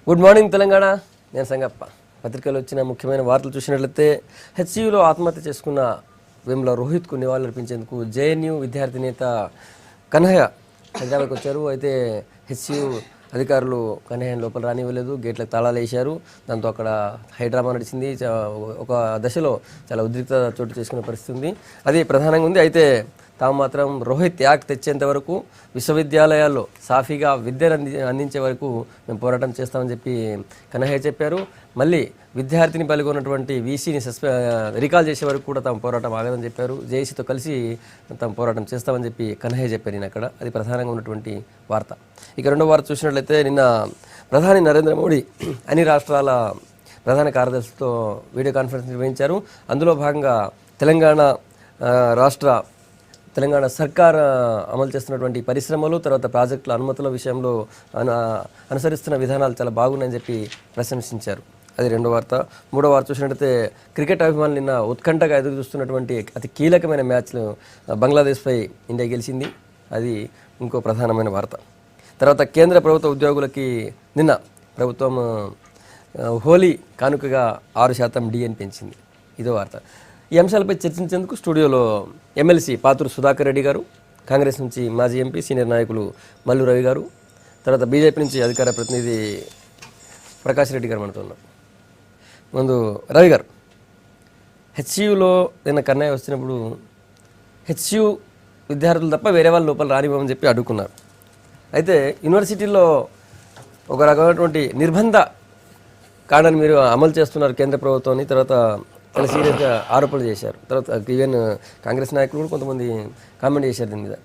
Good morning Telangana. నేను సంగప్ప. పత్రికలో వచ్చిన ముఖ్యమైన వార్తలు చూసినట్లయితే హెచ్సియులో ఆత్మహత్య చేసుకున్న వేముల రోహిత్కు నివాళులర్పించేందుకు జేఎన్యూ విద్యార్థి నేత కన్హయ్య హైదరాబాద్కి వచ్చారు. అయితే హెచ్సియు అధికారులు కన్హయ్యను లోపల రానివ్వలేదు, గేట్లకు తాళాలు వేశారు. దాంతో అక్కడ హైడ్రామా నడిచింది. ఒక దశలో చాలా ఉద్రిక్తత చోటు చేసుకునే పరిస్థితి ఉంది. అది ప్రధానంగా ఉంది. అయితే తాము మాత్రం రోహిత్ యాక్ట్ తెచ్చేంత వరకు విశ్వవిద్యాలయాల్లో సాఫీగా విద్యను అందించే వరకు మేము పోరాటం చేస్తామని చెప్పి కన్హయ్య చెప్పారు. మళ్ళీ విద్యార్థిని పాల్గొన్నటువంటి వీసీని రికాల్ చేసే వరకు కూడా తాము పోరాటం ఆగదని చెప్పారు. జేఏసీతో కలిసి తాము పోరాటం చేస్తామని చెప్పి కన్హయ్య చెప్పారు. నేను అక్కడ అది ప్రధానంగా ఉన్నటువంటి వార్త. ఇక రెండో వార్త చూసినట్లయితే నిన్న ప్రధాని నరేంద్ర మోడీ అన్ని రాష్ట్రాల ప్రధాన కార్యదర్శులతో వీడియో కాన్ఫరెన్స్ నిర్వహించారు. అందులో భాగంగా తెలంగాణ సర్కార్ అమలు చేస్తున్నటువంటి పరిశ్రమలు, తర్వాత ప్రాజెక్టుల అనుమతుల విషయంలో అనుసరిస్తున్న విధానాలు చాలా బాగున్నాయని చెప్పి ప్రశంసించారు. అది రెండో వార్త. మూడో వార్త చూసినట్లయితే క్రికెట్ అభిమానులు నిన్న ఉత్కంఠగా ఎదురు చూస్తున్నటువంటి అతి కీలకమైన మ్యాచ్లు బంగ్లాదేశ్పై ఇండియా గెలిచింది. అది ఇంకో ప్రధానమైన వార్త. తర్వాత కేంద్ర ప్రభుత్వ ఉద్యోగులకి నిన్న ప్రభుత్వం హోలీ కానుకగా 6% డిఏని పెంచింది. ఇదో వార్త. ఈ అంశాలపై చర్చించేందుకు స్టూడియోలో ఎమ్మెల్సీ పాతూరు సుధాకర్ రెడ్డి గారు, కాంగ్రెస్ నుంచి మాజీ ఎంపీ సీనియర్ నాయకులు మల్లు రవి గారు, తర్వాత బీజేపీ నుంచి అధికార ప్రతినిధి ప్రకాష్ రెడ్డి గారు మనతో ఉన్నారు. ముందు రవి గారు, హెచ్సియులో నిన్న కన్నయ్య వచ్చినప్పుడు హెచ్సియు విద్యార్థులు తప్ప వేరే వాళ్ళ లోపల రానివ్వమని చెప్పి అడుగుకున్నారు. అయితే యూనివర్సిటీల్లో ఒక రకమైనటువంటి నిర్బంధ కాండాన్ని మీరు అమలు చేస్తున్నారు కేంద్ర ప్రభుత్వాన్ని, తర్వాత చాలా సీరియస్గా ఆరోపణలు చేశారు. తర్వాత ఈవెన్ కాంగ్రెస్ నాయకులు కూడా కొంతమంది కామెంట్ చేశారు దీని మీద.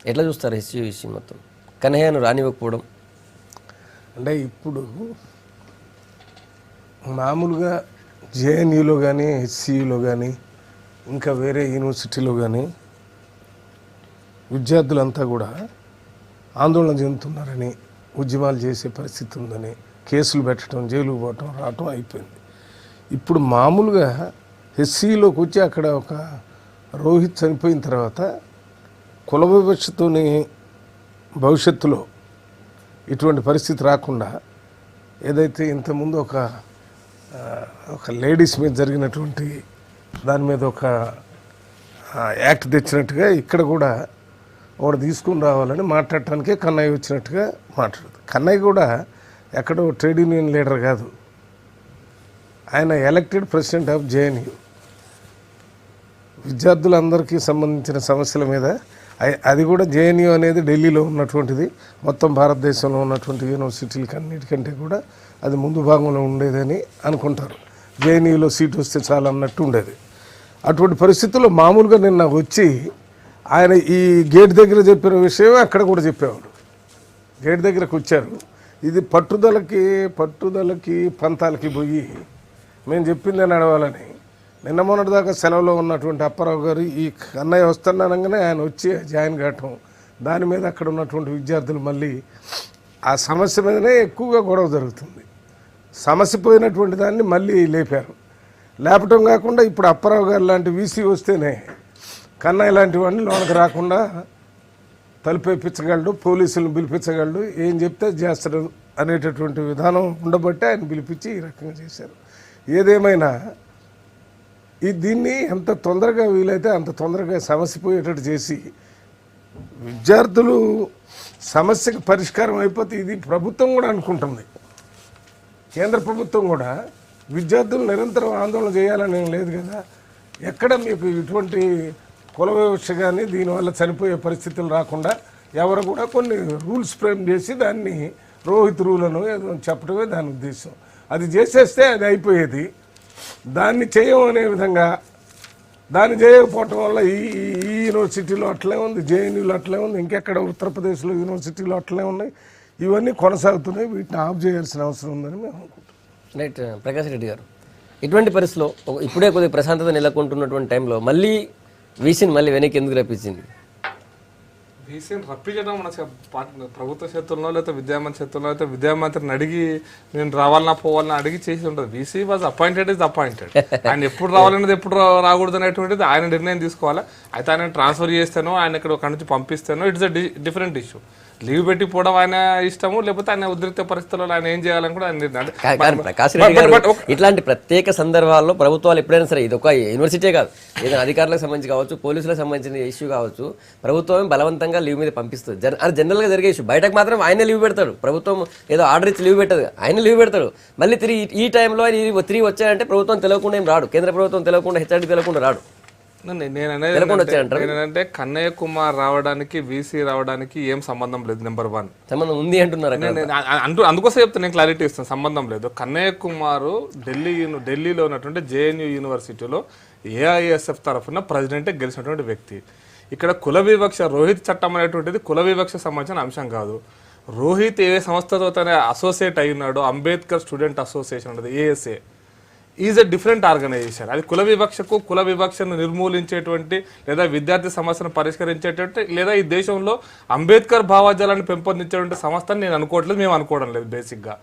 ఎట్లా చూస్తారు హెచ్సియు విషయం మొత్తం, కన్హయ్యను రానివ్వకపోవడం? అంటే ఇప్పుడు మామూలుగా జేఎన్యూలో కానీ హెచ్సియులో కానీ ఇంకా వేరే యూనివర్సిటీలో కానీ విద్యార్థులంతా కూడా ఆందోళన చెందుతున్నారని, ఉద్యమాలు చేసే పరిస్థితి ఉందని, కేసులు పెట్టడం, జైలుకు పోవటం, రావటం అయిపోయింది. ఇప్పుడు మామూలుగా హెచ్సిలోకి వచ్చి అక్కడ ఒక రోహిత్ చనిపోయిన తర్వాత కుల వివక్షతోని భవిష్యత్తులో ఇటువంటి పరిస్థితి రాకుండా ఏదైతే ఇంతకుముందు ఒక లేడీస్ మీద జరిగినటువంటి దాని మీద ఒక యాక్ట్ తెచ్చినట్టుగా ఇక్కడ కూడా ఒకటి తీసుకుని రావాలని మాట్లాడటానికే కన్నయ్య వచ్చినట్టుగా మాట్లాడుతుంది. కన్నయ్య కూడా ఎక్కడో ట్రేడ్ యూనియన్ లీడర్ కాదు, ఆయన ఎలక్టెడ్ ప్రెసిడెంట్ ఆఫ్ జేఎన్యూ. విద్యార్థులందరికీ సంబంధించిన సమస్యల మీద, అది కూడా జేఎన్యూ అనేది ఢిల్లీలో ఉన్నటువంటిది, మొత్తం భారతదేశంలో ఉన్నటువంటి యూనివర్సిటీలకి అన్నిటికంటే కూడా అది ముందు భాగంలో ఉండేదని అనుకుంటారు. జేఎన్యూలో సీట్ వస్తే చాలా అన్నట్టు ఉండేది. అటువంటి పరిస్థితుల్లో మామూలుగా నిన్న వచ్చి ఆయన ఈ గేట్ దగ్గర చెప్పిన విషయం అక్కడ కూడా చెప్పేవాడు. గేట్ దగ్గరకు వచ్చారు. ఇది పట్టుదలకి పంతాలకి పోయి మేము చెప్పిందే నడవాలని నిన్న మొన్నటిదాకా సెలవులో ఉన్నటువంటి అప్పారావు గారు ఈ కన్నయ్య వస్తున్నానగానే ఆయన వచ్చి జాయిన్ కావటం, దాని మీద అక్కడ ఉన్నటువంటి విద్యార్థులు మళ్ళీ ఆ సమస్య మీదనే ఎక్కువగా గొడవ జరుగుతుంది. సమస్య పోయినటువంటి దాన్ని మళ్ళీ లేపారు. లేపటం కాకుండా ఇప్పుడు అప్పారావు గారు లాంటి వీసీ వస్తేనే కన్నయ్య లాంటి వాడిని లోనకి రాకుండా తలుపేపించగలడు, పోలీసులను పిలిపించగలడు, ఏం చెప్తే చేస్తాడు అనేటటువంటి విధానం ఉండబట్టే ఆయన పిలిపించి ఈ రకంగా చేశారు. ఏదేమైనా దీన్ని ఎంత తొందరగా వీలైతే అంత తొందరగా సమస్య పోయేటట్టు చేసి విద్యార్థులు సమస్యకు పరిష్కారం అయిపోతే, ఇది ప్రభుత్వం కూడా అనుకుంటుంది, కేంద్ర ప్రభుత్వం కూడా విద్యార్థులు నిరంతరం ఆందోళన చేయాలని లేదు కదా. ఎక్కడ మీకు ఇటువంటి కుల వివక్ష కానీ దీనివల్ల చనిపోయే పరిస్థితులు రాకుండా ఎవరు కూడా కొన్ని రూల్స్ ఫ్రేమ్ చేసి దాన్ని రోహిత్ రూల్ అని చెప్పడమే దాని ఉద్దేశం. అది చేసేస్తే అది అయిపోయేది. దాన్ని చేయమనే విధంగా దాన్ని చేయకపోవటం వల్ల ఈ యూనివర్సిటీలో అట్లే ఉంది, జేఎన్యూలో అట్లే ఉంది, ఇంకెక్కడ ఉత్తరప్రదేశ్లో యూనివర్సిటీలో అట్లే ఉన్నాయి. ఇవన్నీ కొనసాగుతున్నాయి. వీటిని ఆఫ్ చేయాల్సిన అవసరం ఉందని మేము అనుకుంటున్నాం. రైట్. ప్రకాష్ రెడ్డి గారు, ఇటువంటి పరిస్థితిలో ఇప్పుడే కొద్దిగా ప్రశాంతత నెలకొంటున్నటువంటి టైంలో మళ్ళీ వీసీని మళ్ళీ వెనక్కి ఎందుకు రప్పించింది? వీసీని రప్పించడం మన ప్రభుత్వ చేతుల్లో, లేకపోతే విద్యామంత్రి చేతుల్లో, అయితే విద్యామంత్రిని అడిగి నేను రావాలన్నా పోవాలన్నా అడిగి చేసి ఉంటుంది. VC was appointed is appointed. ఆయన ఎప్పుడు రావాలనేది ఎప్పుడు రాకూడదు అనేటువంటిది ఆయన నిర్ణయం తీసుకోవాలి. అయితే ఆయన ట్రాన్స్ఫర్ చేస్తానో, ఆయన ఇక్కడ ఒక నుంచి పంపిస్తానో, it's a different issue. Leave పెట్టిపోవడం ఆయన ఇష్టము, లేకపోతే ఆయన ఉద్రిక్త పరిస్థితుల్లో ఆయన ఏం చేయాలని కూడా ఆయన నిర్ణయం. కానీ ప్రకాష్ రెడ్డి గారు ఇట్లాంటి ప్రత్యేక సందర్భాల్లో ప్రభుత్వాలు ఎప్పుడైనా సరే, ఇది ఒక యూనివర్సిటీ కాదు, ఏదైనా అధికారులకు సంబంధించి కావచ్చు, పోలీసులకు సంబంధించిన ఇష్యూ కావచ్చు, ప్రభుత్వం బలవంతంగా లీవ్ మీద పంపిస్తుంది. అది జనరల్గా జరిగే ఇష్యూ. బయటకు మాత్రం ఆయన లీవ్ పెడతాడు, ప్రభుత్వం ఏదో ఆర్డర్ ఇచ్చి లీవ్ పెట్టదు, ఆయన లీవ్ పెడతాడు. మళ్ళీ తిరిగి ఈ టైంలో ఆయన తిరిగి వచ్చాయంటే ప్రభుత్వం తెలియకుండా ఏం రాడు, కేంద్ర ప్రభుత్వం తెలియకుండా, హెచ్ఆర్డీ తెలియకుండా రాడు. నేనంటే కన్నయ్య కుమార్ రావడానికి వీసీ రావడానికి ఏం సంబంధం లేదు. నెంబర్ 1 సంబంధం ఉంది అంటున్నారు. అందుకోసం చెప్తే నేను క్లారిటీ ఇస్తాను, సంబంధం లేదు. కన్నయ్య కుమార్ ఢిల్లీలో ఉన్నటువంటి జేఎన్యూ యూనివర్సిటీలో ఏఐఎస్ఎఫ్ తరఫున ప్రెసిడెంట్ గెలిచినటువంటి వ్యక్తి. ఇక్కడ కుల వివక్ష, రోహిత్ చట్టం అనేటువంటిది కుల వివక్ష సంబంధించిన అంశం కాదు. రోహిత్ ఏ సంస్థతో తన అసోసియేట్ అయినాడో, అంబేద్కర్ స్టూడెంట్ అసోసియేషన్ అనేది ASA is a different organization. అది కుల వివక్షను నిర్మూలించేటువంటి, లేదా విద్యార్థి సమస్యను పరిష్కరించేటువంటి, లేదా ఈ దేశంలో అంబేద్కర్ భావజాలను పెంపొందించేటువంటి సంస్థ అని నేను అనుకోవట్లేదు, మేము అనుకోవడం లేదు బేసిక్గా.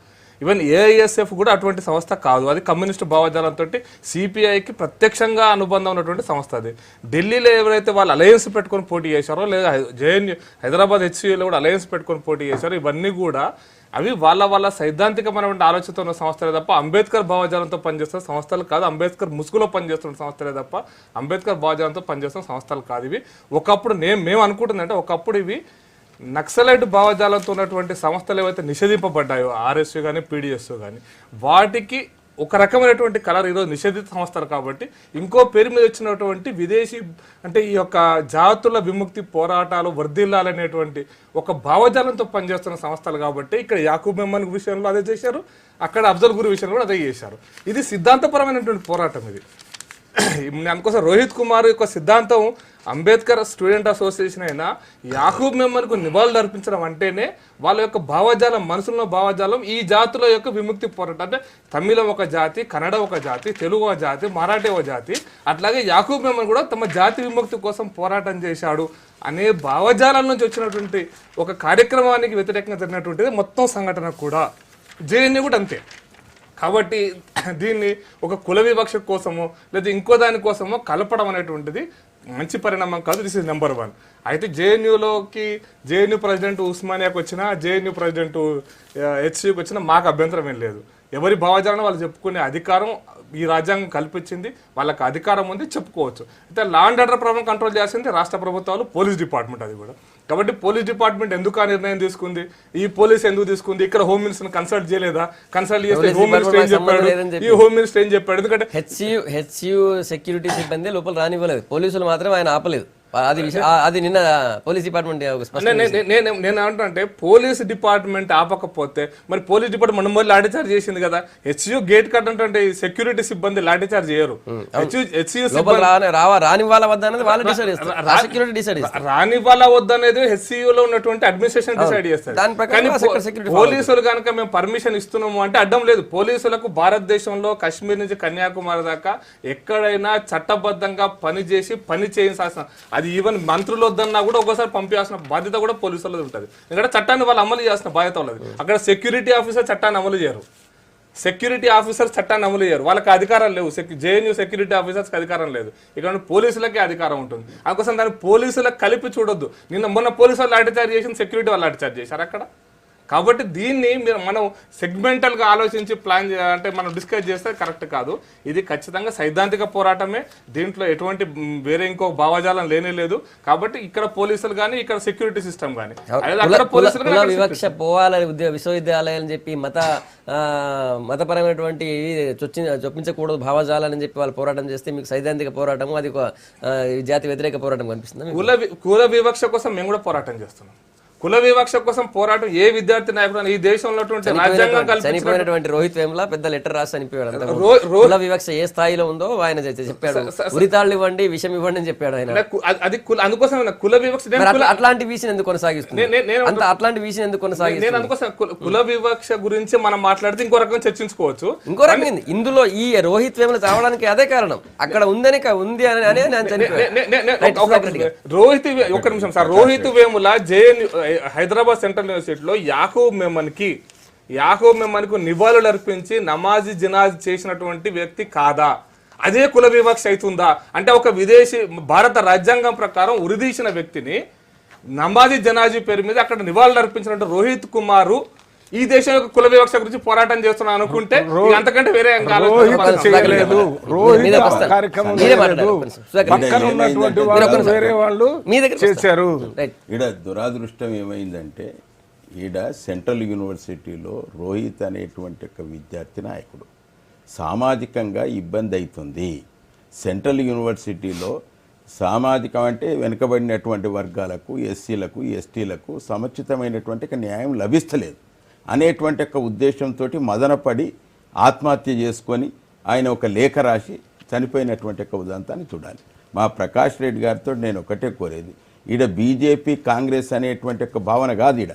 ఈవెన్ ఏఐఎస్ఎఫ్ కూడా అటువంటి సంస్థ కాదు. అది కమ్యూనిస్టు భావజాలంతో సిపిఐకి ప్రత్యక్షంగా అనుబంధం ఉన్నటువంటి సంస్థ. అది ఢిల్లీలో ఎవరైతే వాళ్ళు అలయన్స్ పెట్టుకొని పోటీ చేశారో, లేదా జేఎన్యూ హైదరాబాద్ హెచ్సియూలో కూడా అలయన్స్ పెట్టుకొని పోటీ చేశారో, ఇవన్నీ కూడా అవి వాళ్ళ సైద్ధాంతికమైనటువంటి ఆలోచనతో ఉన్న సంస్థలే తప్ప అంబేద్కర్ భావజాలంతో పనిచేస్తున్న సంస్థలు కాదు. అంబేద్కర్ ముసుగులో పనిచేస్తున్న సంస్థలే తప్ప అంబేద్కర్ భావజాలంతో పనిచేస్తున్న సంస్థలు కాదు ఇవి. ఒకప్పుడు మేము అనుకుంటుందంటే, ఒకప్పుడు ఇవి నక్సలైట్ భావజాలంతో ఉన్నటువంటి సంస్థలు ఏవైతే నిషేధింపబడ్డాయో, ఆర్ఎస్యూ కానీ పీడిఎస్యూ కానీ, వాటికి ఒక రకమైనటువంటి కలర్ ఈరోజు నిషేధిత సంస్థలు కాబట్టి ఇంకో పేరు మీద వచ్చినటువంటి విదేశీ, అంటే ఈ యొక్క జాతుల విముక్తి పోరాటాలు వర్ధిల్లాలనేటువంటి ఒక భావజాలంతో పనిచేస్తున్న సంస్థలు కాబట్టి ఇక్కడ యాకూబ్ మెమన్ విషయంలో అదే చేశారు, అక్కడ అఫ్జల్ గురు విషయంలో కూడా అదే చేశారు. ఇది సిద్ధాంతపరమైనటువంటి పోరాటం. ఇది అందుకోసం రోహిత్ కుమార్ యొక్క సిద్ధాంతం అంబేద్కర్ స్టూడెంట్ అసోసియేషన్ అయినా యాకూబ్ మెమన్కు నివాళులు అర్పించడం అంటేనే వాళ్ళ యొక్క భావజాలం, మనసులో భావజాలం ఈ జాతుల యొక్క విముక్తి పోరాటం. అంటే తమిళం ఒక జాతి, కన్నడ ఒక జాతి, తెలుగు ఒక జాతి, మరాఠీ ఒక జాతి, అట్లాగే యాకూబ్ మెమన్ కూడా తమ జాతి విముక్తి కోసం పోరాటం చేశాడు అనే భావజాలం నుంచి వచ్చినటువంటి ఒక కార్యక్రమానికి వ్యతిరేకంగా జరిగినటువంటిది మొత్తం సంఘటన కూడా. జేఎన్యూ కూడా అంతే. కాబట్టి దీన్ని ఒక కుల వివక్ష కోసమో లేదా ఇంకో దానికోసమో కలపడం అనేటువంటిది మంచి పరిణామం కాదు. This is number 1. అయితే జేఎన్యూ ప్రెసిడెంట్ ఉస్మానియాకి వచ్చినా, జేఎన్యూ ప్రెసిడెంట్ హెచ్సియూకి వచ్చినా మాకు అభ్యంతరం ఏం లేదు. ఎవరి భావజాలను వాళ్ళు చెప్పుకునే అధికారం ఈ రాజ్యాంగం కల్పించింది, వాళ్ళకి అధికారం ఉంది, చెప్పుకోవచ్చు. అయితే law and order problem control చేసింది రాష్ట్ర ప్రభుత్వాలు, పోలీస్ డిపార్ట్మెంట్ అది కూడా. కాబట్టి పోలీస్ డిపార్ట్మెంట్ ఎందుకు ఆ నిర్ణయం తీసుకుంది, ఈ పోలీస్ ఎందుకు తీసుకుంది, ఇక్కడ హోమ్ మినిస్టర్ కన్సల్ట్ చేయలేదా, కన్సల్ట్ చేస్తే హోమ్ మినిస్టర్ ఏం చెప్పాడు, ఈ హోమ్ మినిస్టర్ ఏం చెప్పాడు, ఎందుకంటే హెచ్సియు సెక్యూరిటీ సిబ్బంది లోపల రానివ్వలేదు, పోలీసులు మాత్రం ఆయన ఆపలేదు. అది నిన్న పోలీస్ డిపార్ట్మెంట్ నేను ఏమంటే పోలీస్ డిపార్ట్మెంట్ ఆపకపోతే మరి పోలీస్ డిపార్ట్మెంట్ మన లాఠీ చార్జ్ చేసింది కదా. హెచ్యూ గేట్ కట్ అంటే సెక్యూరిటీ సిబ్బంది లాఠీ చార్జ్ చేయరు. రానివ్వాలా వద్దనేది హెచ్సియూలో ఉన్నటువంటి అడ్మినిస్ట్రేషన్ డిసైడ్ చేస్తారు. కానీ పోలీసులు కనుక మేము పర్మిషన్ ఇస్తున్నాము అంటే అడ్డం లేదు. పోలీసులకు భారతదేశంలో కాశ్మీర్ నుంచి కన్యాకుమారి దాకా ఎక్కడైనా చట్టబద్ధంగా పని చేయాల్సిన, అది ఈవెన్ మంత్రులు వద్దన్నా కూడా ఒకసారి పంపించాల్సిన బాధ్యత కూడా పోలీసులది ఉంటుంది. ఎందుకంటే చట్టాన్ని వాళ్ళు అమలు చేయాల్సిన బాధ్యత ఉన్నది. అక్కడ సెక్యూరిటీ ఆఫీసర్ చట్టాన్ని అమలు చేయరు, సెక్యూరిటీ ఆఫీసర్స్ చట్టాన్ని అమలు చేయరు, వాళ్ళకి అధికారం లేవు. జేఎన్యూ సెక్యూరిటీ ఆఫీసర్స్కి అధికారం లేదు, ఇక్కడ పోలీసులకే అధికారం ఉంటుంది. అందుకోసం దాన్ని పోలీసులకు కలిపి చూడొద్దు. మొన్న పోలీసు వాళ్ళు లాఠీచార్జ్ చేసి సెక్యూరిటీ వాళ్ళు లాఠీచార్జ్ చేశారు అక్కడ. కాబట్టి దీన్ని మనం సెగ్మెంటల్గా ఆలోచించి ప్లాన్ అంటే మనం డిస్కస్ చేస్తే కరెక్ట్ కాదు. ఇది ఖచ్చితంగా సైద్ధాంతిక పోరాటమే, దీంట్లో ఎటువంటి వేరే ఇంకో భావజాలం లేనే లేదు. కాబట్టి ఇక్కడ పోలీసులు కానీ, ఇక్కడ సెక్యూరిటీ సిస్టమ్ కానీ, వివక్ష పోవాలని విశ్వవిద్యాలయాలని చెప్పి మతపరమైనటువంటి చొప్పించకూడదు భావజాలని చెప్పి వాళ్ళు పోరాటం చేస్తే మీకు సైద్ధాంతిక పోరాటము, అది ఒక జాతి వ్యతిరేక పోరాటం కనిపిస్తుంది. కుల వివక్ష కోసం మేము కూడా పోరాటం చేస్తున్నాం. కుల వివక్ష కోసం పోరాటం ఏ విద్యార్థి నాయకుడు ఈ దేశంలో చనిపోయినటువంటి రోహిత్ వేముల పెద్ద లెటర్ రాసి చనిపోయాడు. కుల వివక్ష ఏ స్థాయిలో ఉందో ఆయన చెప్పాడు. ఉరితాళ్ళు ఇవ్వండి, విషం ఇవ్వండి అని చెప్పాడు ఆయన. అది అందుకోసం కుల వివక్ష అట్లాంటి విషయం ఎందుకు కొనసాగిస్తుంది, అట్లాంటి విషయం ఎందుకు కొనసాగిస్తుంది? నేను అందుకోసం కుల వివక్ష గురించి మనం మాట్లాడితే ఇంకో రకంగా చర్చించుకోవచ్చు. ఇంకో రకం ఇందులో ఈ రోహిత్ వేముల చావడానికి అదే కారణం. అక్కడ ఉంది ఒక్క నిమిషం sir. Rohit Vemula JNU Hyderabad central యూనివర్సిటీలో యాకూబ్ మెమన్కు నివాళులు అర్పించి నమాజీ జినాజ్ చేసినటువంటి వ్యక్తి కాదా? అదే కుల వివక్ష అవుతుందా? అంటే ఒక విదేశీ భారత రాజ్యాంగం ప్రకారం ఉరిదీసిన వ్యక్తిని నమాజీ జనాజీ పేరు మీద అక్కడ నివాళులు అర్పించినట్టు రోహిత్ కుమార్ ఈ దేశం యొక్క కుల వివక్ష గురించి పోరాటం చేస్తున్నా అనుకుంటే ఇక అంతకంటే వేరే ఏం రోహిత్ చేయలేదు. రోహిత్ ఆ కార్యక్రమం చేయలేదు. పక్కన ఉన్నటువంటి వాళ్ళు వేరే వాళ్ళు చేశారు. ఈడ దురాదృష్టం ఏమైందంటే ఈడ సెంట్రల్ యూనివర్సిటీలో రోహిత్ అనేటువంటి ఒక విద్యార్థి నాయకుడు సామాజికంగా ఇబ్బంది అవుతుంది. సెంట్రల్ యూనివర్సిటీలో సామాజికం అంటే వెనుకబడినటువంటి వర్గాలకు, ఎస్సీలకు, ఎస్టీలకు సముచితమైనటువంటి ఒక న్యాయం లభిస్తలేదు అనేటువంటి ఒక ఉద్దేశంతో మదనపడి ఆత్మహత్య చేసుకొని ఆయన ఒక లేఖ రాసి చనిపోయినటువంటి ఒక ఉదంతాన్ని చూడాలి. మా ప్రకాష్ రెడ్డి గారితో నేను ఒకటే కోరేది, ఈడ బీజేపీ కాంగ్రెస్ అనేటువంటి ఒక భావన కాదు. ఈడ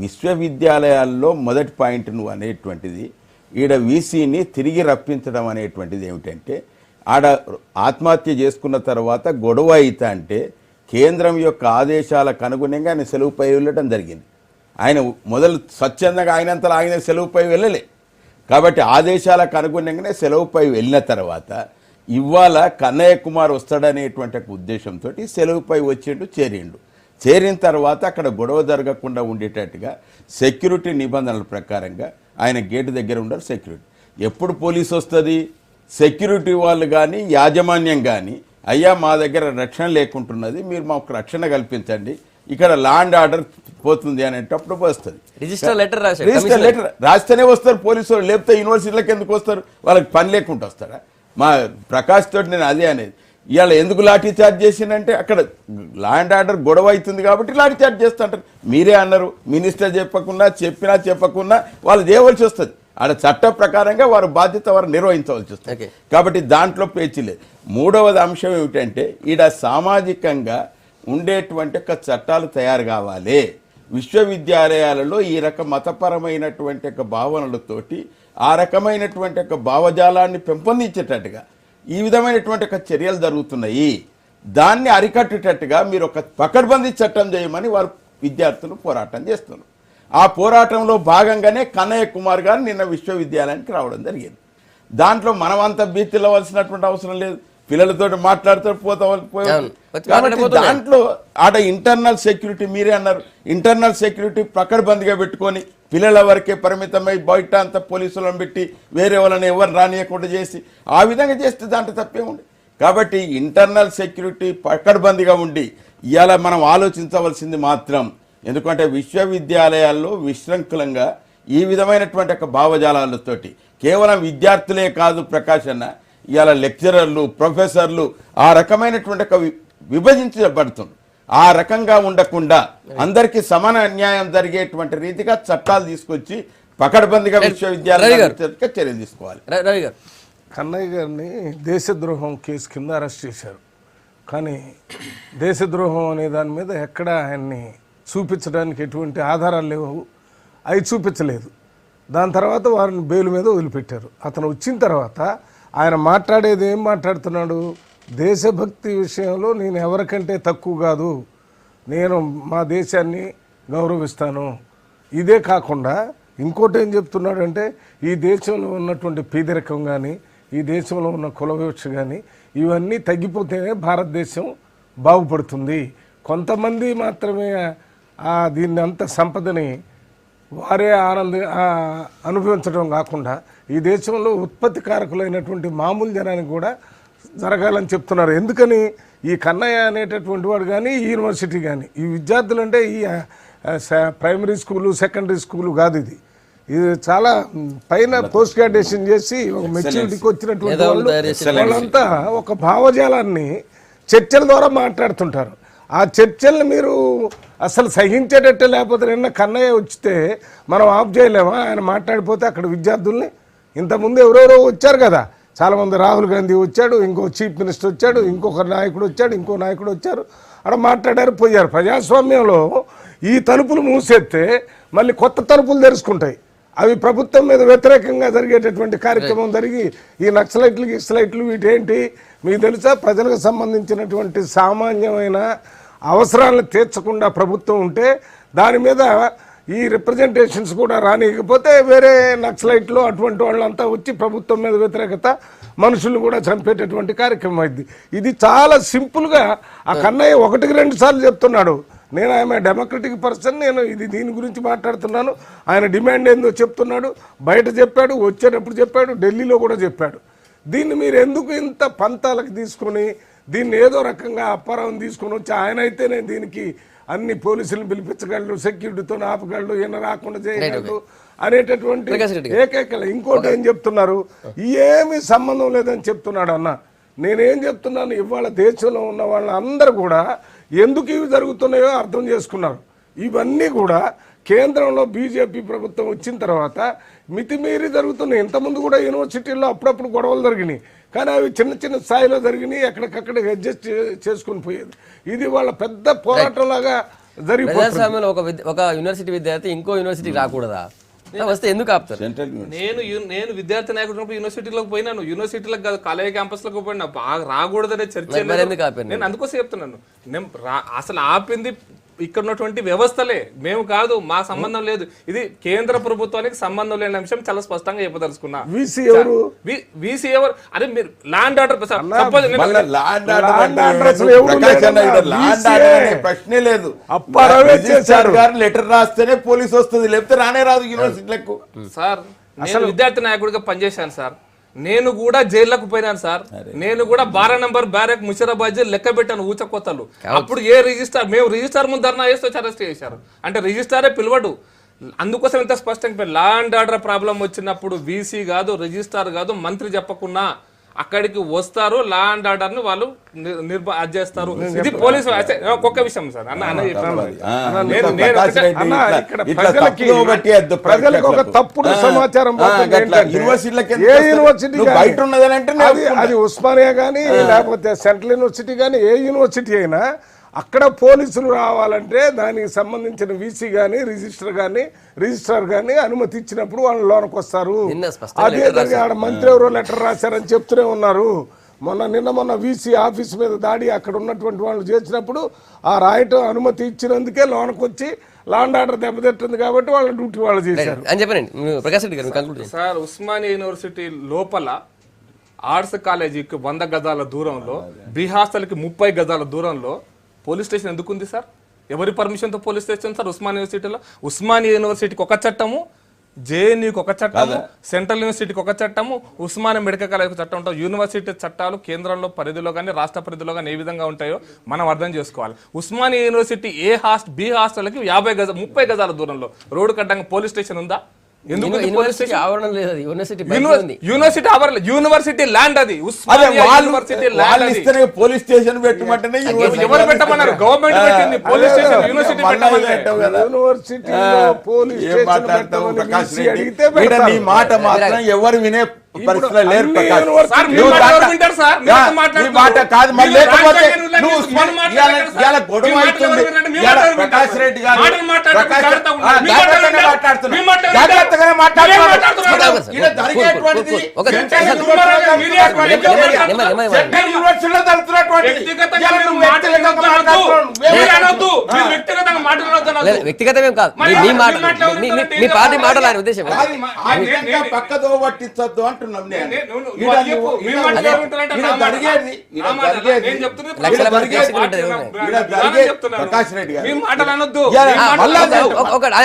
విశ్వవిద్యాలయాల్లో మొదటి పాయింట్ నువ్వు అనేటువంటిది ఈడ వీసీని తిరిగి రప్పించడం అనేటువంటిది ఏమిటంటే, ఆడ ఆత్మహత్య చేసుకున్న తర్వాత గొడవ అవుతా అంటే కేంద్రం యొక్క ఆదేశాలకు అనుగుణంగా ఆయన సెలవుపై వెళ్ళడం జరిగింది. ఆయన మొదలు స్వచ్ఛందంగా ఆయనంతలో ఆయన సెలవుపై వెళ్ళలే. కాబట్టి ఆదేశాలకు అనుగుణంగానే సెలవుపై వెళ్ళిన తర్వాత ఇవాళ కన్నయ్య కుమార్ వస్తాడనేటువంటి ఒక ఉద్దేశంతో సెలవుపై వచ్చిండు, చేరిన తర్వాత అక్కడ గొడవ జరగకుండా ఉండేటట్టుగా సెక్యూరిటీ నిబంధనల ప్రకారంగా ఆయన గేటు దగ్గర ఉండాలి సెక్యూరిటీ. ఎప్పుడు పోలీసు వస్తుంది, సెక్యూరిటీ వాళ్ళు కానీ యాజమాన్యం కానీ అయ్యా మా దగ్గర రక్షణ లేకుంటున్నది, మీరు మాకు రక్షణ కల్పించండి, ఇక్కడ లా అండ్ ఆర్డర్ పోతుంది అనేటప్పుడు వస్తుంది. రిజిస్టర్ లెటర్ రాస్తేనే వస్తారు పోలీసు వాళ్ళు, లేకపోతే యూనివర్సిటీలకు ఎందుకు వస్తారు? వాళ్ళకి పని లేకుండా వస్తారా? మా ప్రకాష్ తోటి నేను అదే అనేది, ఇవాళ ఎందుకు లాఠీ చార్జ్ చేసిందంటే అక్కడ లా అండ్ ఆర్డర్ గొడవ అవుతుంది కాబట్టి లాఠీ చార్జ్ చేస్తుంటారు. మీరే అన్నారు, మినిస్టర్ చెప్పకున్నా వాళ్ళు చేయవలసి వస్తుంది. ఆడ చట్ట ప్రకారంగా వారి బాధ్యత వారు నిర్వహించవలసి వస్తుంది. కాబట్టి దాంట్లో పేచీ లేదు. మూడవది అంశం ఏమిటంటే, ఈడ సామాజికంగా ఉండేటువంటి ఒక చట్టాలు తయారు కావాలి. విశ్వవిద్యాలయాలలో ఈ రకం మతపరమైనటువంటి ఒక భావనలతోటి ఆ రకమైనటువంటి ఒక భావజాలాన్ని పెంపొందించేటట్టుగా ఈ విధమైనటువంటి ఒక చర్యలు జరుగుతున్నాయి. దాన్ని అరికట్టేటట్టుగా మీరు ఒక పకడ్బందీ చట్టం చేయమని వారు విద్యార్థులు పోరాటం చేస్తున్నారు. ఆ పోరాటంలో భాగంగానే కన్నయ్య కుమార్ గారు నిన్న విశ్వవిద్యాలయానికి రావడం జరిగింది. దాంట్లో మనమంతా భీతిల్లవలసినటువంటి అవసరం లేదు. పిల్లలతో మాట్లాడుతూ కాబట్టి దాంట్లో ఆడ ఇంటర్నల్ సెక్యూరిటీ, మీరే అన్నారు, ఇంటర్నల్ సెక్యూరిటీ పకడ్బందీగా పెట్టుకొని పిల్లల వరకే పరిమితమై బయట అంతా పోలీసులను పెట్టి వేరే వాళ్ళని ఎవరు రానియకుండా చేసి ఆ విధంగా చేస్తే దాంట్లో తప్పే ఉంది. కాబట్టి ఇంటర్నల్ సెక్యూరిటీ పకడ్బందీగా ఉండి ఇవాళ మనం ఆలోచించవలసింది మాత్రం, ఎందుకంటే విశ్వవిద్యాలయాల్లో విశృంఖలంగా ఈ విధమైనటువంటి ఒక భావజాలాలతోటి కేవలం విద్యార్థులే కాదు ప్రకాష్ అన్న, ఇవాళ లెక్చరర్లు, ప్రొఫెసర్లు ఆ రకమైనటువంటి ఒక విభజించబడుతుంది. ఆ రకంగా ఉండకుండా అందరికీ సమాన న్యాయం జరిగేటువంటి రీతిగా చట్టాలు తీసుకొచ్చి పకడ్బందీగా విశ్వవిద్యాలయాలు చర్యలు తీసుకోవాలి. రవి గారు, కన్నయ్య గారిని దేశద్రోహం కేసు కింద అరెస్ట్ చేశారు. కానీ దేశద్రోహం అనే దాని మీద ఎక్కడ ఆయన్ని చూపించడానికి ఎటువంటి ఆధారాలు లేవు, అవి చూపించలేదు. దాని తర్వాత వారిని బెయిల్ మీద వదిలిపెట్టారు. అతను వచ్చిన తర్వాత ఆయన మాట్లాడేది ఏం మాట్లాడుతున్నాడు, దేశభక్తి విషయంలో నేను ఎవరికంటే తక్కువ కాదు, నేను మా దేశాన్ని గౌరవిస్తాను. ఇదే కాకుండా ఇంకోటి ఏం చెప్తున్నాడంటే, ఈ దేశంలో ఉన్నటువంటి పేదరికం కానీ, ఈ దేశంలో ఉన్న కుల వివక్ష కానీ ఇవన్నీ తగ్గిపోతేనే భారతదేశం బాగుపడుతుంది. కొంతమంది మాత్రమే దీన్ని అంత సంపదని వారే అనుభవించడం కాకుండా ఈ దేశంలో ఉత్పత్తికారకులైనటువంటి మామూలు జనానికి కూడా జరగాలని చెప్తున్నారు. ఎందుకని, ఈ కన్నయ్య అనేటటువంటి వాడు కానీ, ఈ యూనివర్సిటీ కానీ, ఈ విద్యార్థులు అంటే ఈ ప్రైమరీ స్కూలు, సెకండరీ స్కూలు కాదు, ఇది చాలా పైన పోస్ట్ గ్రాడ్యుయేషన్ చేసి ఒక మెచ్యూరిటీకి వచ్చినటువంటి వాళ్ళంతా ఒక భావజాలాన్ని చర్చల ద్వారా మాట్లాడుతుంటారు. ఆ చర్చల్ని మీరు అసలు సహించేటట్టు, లేకపోతే నిన్న కన్నయ్య వచ్చితే మనం ఆఫ్ చేయలేమా? ఆయన మాట్లాడిపోతే అక్కడ విద్యార్థుల్ని, ఇంతకుముందు ఎవరెవరో వచ్చారు కదా, చాలామంది, రాహుల్ గాంధీ వచ్చాడు, ఇంకో చీఫ్ మినిస్టర్ వచ్చాడు, ఇంకొక నాయకుడు వచ్చాడు, ఇంకో నాయకుడు వచ్చారు, అక్కడ మాట్లాడారు, పోయారు. ప్రజాస్వామ్యంలో ఈ తలుపులు మూసేస్తే మళ్ళీ కొత్త తలుపులు తెరుచుకుంటాయి. అవి ప్రభుత్వం మీద వ్యతిరేకంగా జరిగేటటువంటి కార్యక్రమం జరిగి ఈ నక్సలైట్లు వీటేంటి మీకు తెలుసా? ప్రజలకు సంబంధించినటువంటి సామాన్యమైన అవసరాలను తీర్చకుండా ప్రభుత్వం ఉంటే దాని మీద ఈ రిప్రజెంటేషన్స్ కూడా రానియకపోతే వేరే నక్సలైట్లు అటువంటి వాళ్ళంతా వచ్చి ప్రభుత్వం మీద వ్యతిరేకత, మనుషులు కూడా చంపేటటువంటి కార్యక్రమం అయింది. ఇది చాలా సింపుల్గా ఆ కన్నయ్య 1-2 సార్లు చెప్తున్నాడు, నేను ఆమె డెమోక్రటిక్ పర్సన్, నేను దీని గురించి మాట్లాడుతున్నాను. ఆయన డిమాండ్ ఏందో చెప్తున్నాడు, బయట చెప్పాడు, వచ్చేటప్పుడు చెప్పాడు, ఢిల్లీలో కూడా చెప్పాడు. దీన్ని మీరు ఎందుకు ఇంత పంతాలకు తీసుకొని దీన్ని ఏదో రకంగా అప్పారం తీసుకొని వచ్చి ఆయన అయితేనే దీనికి అన్ని పోలీసులను పిలిపించగలడు, సెక్యూరిటీతో ఆపగలడు, ఈయన రాకుండా చేయగలడు అనేటటువంటి ఏకైక. ఇంకోటి ఏం చెప్తున్నారు, ఏమీ సంబంధం లేదని చెప్తున్నాడు అన్న. నేనేం చెప్తున్నాను, ఇవాళ దేశంలో ఉన్న వాళ్ళందరూ కూడా ఎందుకు ఇవి జరుగుతున్నాయో అర్థం చేసుకున్నారు. ఇవన్నీ కూడా కేంద్రంలో బీజేపీ ప్రభుత్వం వచ్చిన తర్వాత మితిమీరి జరుగుతున్నాయి. ఇంతకుముందు కూడా యూనివర్సిటీల్లో అప్పుడప్పుడు గొడవలు జరిగినాయి, కానీ అవి చిన్న చిన్న స్థాయిలో జరిగినాయి, ఎక్కడికక్కడ అడ్జస్ట్ చేసుకుని పోయేది. ఇది వాళ్ళ పెద్ద పోరాటం లాగా జరిగిపోతుంది. ప్రజాస్వామ్యంలో ఒక యూనివర్సిటీ విద్యార్థి ఇంకో యూనివర్సిటీకి రాకూడదా? వస్తే ఎందుకు ఆపుతారు? నేను విద్యార్థి నాయకుడు యూనివర్సిటీలోకి పోయినాను, యూనివర్సిటీలకు కాదు కాలేజ్ క్యాంపస్ లోకి పోయినా రాకూడదనే చర్చ. నేను అందుకోసం చెప్తున్నాను, నేను అసలు ఆపింది ఇక్కడ ఉన్నటువంటి వ్యవస్థలే, మేము కాదు, మా సంబంధం లేదు. ఇది కేంద్ర ప్రభుత్వానికి సంబంధం లేని అంశం చాలా స్పష్టంగా చెప్పదలుచుకున్నా. వీసీ ఎవరు? అరే మీరు ల్యాండ్ ఆర్డర్ ప్రశ్నే లేదు. లెటర్ రాస్తేనే పోలీస్ వస్తుంది, లేకపోతే రానే రాదు యూనివర్సిటీలకు. సార్ నేను విద్యార్థి నాయకుడిగా పనిచేశాను సార్, నేను కూడా జైల్లోకి పోయినాను సార్, నేను కూడా 12 నంబర్ బ్యారెక్ ముషిరాబాద్ జైలు లెక్క పెట్టాను ఊచకొత్తలు. అప్పుడు ఏ రిజిస్టార్, మేము రిజిస్టార్ ముందు ధర్నా చేస్తే అరెస్ట్ చేశారు అంటే రిజిస్టారే పిలవడు. అందుకోసం ఇంత స్పష్టంగా లా అండ్ ఆర్డర్ ప్రాబ్లం వచ్చినప్పుడు వీసీ కాదు, రిజిస్టార్ కాదు, మంత్రి చెప్పకున్నా అక్కడికి వస్తారు, లా అండ్ ఆర్డర్ ని వాళ్ళు చేస్తారు. ఇది పోలీసు ఒక్క విషయం సార్ ప్రజలకు ఒక తప్పుడు సమాచారం బయట ఉన్నదంటే అది ఉస్మానియా కానీ లేకపోతే సెంట్రల్ యూనివర్సిటీ కానీ ఏ యూనివర్సిటీ అయినా అక్కడ పోలీసులు రావాలంటే దానికి సంబంధించిన వీసీ కానీ రిజిస్ట్రార్ కానీ అనుమతి ఇచ్చినప్పుడు వాళ్ళు లోనికి వస్తారు. అదే ఆడ మంత్రి ఎవరో లెటర్ రాశారని చెప్తూనే ఉన్నారు. మొన్న వీసీ ఆఫీస్ మీద దాడి అక్కడ ఉన్నటువంటి వాళ్ళు చేసినప్పుడు ఆ రాయటం అనుమతి ఇచ్చినందుకే లోనికి వచ్చి లాండ్ ఆర్డర్ దెబ్బతింటుంది కాబట్టి వాళ్ళ డ్యూటీ వాళ్ళు చేశారు అని చెప్పండి. సార్ ఉస్మానియా యూనివర్సిటీ లోపల ఆర్ట్స్ కాలేజీకి 100 గజాల దూరంలో, బి హాస్టల్కి 30 గజాల దూరంలో పోలీస్ స్టేషన్ ఎందుకు ఉంది సార్? ఎవరి పర్మిషన్తో పోలీస్ స్టేషన్ సార్ ఉస్మానియా యూనివర్సిటీలో? ఉస్మానియా యూనివర్సిటీకి ఒక చట్టము, జేఎన్యూకి ఒక చట్టము, సెంట్రల్ యూనివర్సిటీకి ఒక చట్టము, ఉస్మానియా మెడికల్ కాలేజ్కి చట్టం ఉంటుంది. యూనివర్సిటీ చట్టాలు కేంద్రంలో పరిధిలో కానీ రాష్ట్ర పరిధిలో కానీ ఏ విధంగా ఉంటాయో మనం అర్థం చేసుకోవాలి. ఉస్మానియా యూనివర్సిటీ బి హాస్టల్కి 30 గజాల దూరంలో రోడ్డు కట్టంగా పోలీస్ స్టేషన్ ఉందా? యూనివర్సిటీ ఆవరణ లేదు, యూనివర్సిటీ ల్యాండ్ అది. పోలీస్ స్టేషన్ పెట్టమంటే ఎవరు పెట్టమన్నారు? గవర్నమెంట్ పెట్టింది పోలీస్ స్టేషన్. యూనివర్సిటీ నీ మాట మాత్రం ఎవరు వినే పరిస్థితుల్లో లేరు ప్రకాష్. గొడవ అవుతుంది. ప్రకాష్ రెడ్డి గారు జాగ్రత్తగానే మాట్లాడుతున్నారు. వ్యక్తిగతమేం కాదు, మీ పార్టీ మాటలు ఆయన ఉద్దేశం. పక్కదో పట్టించొద్దు అంటున్నాం.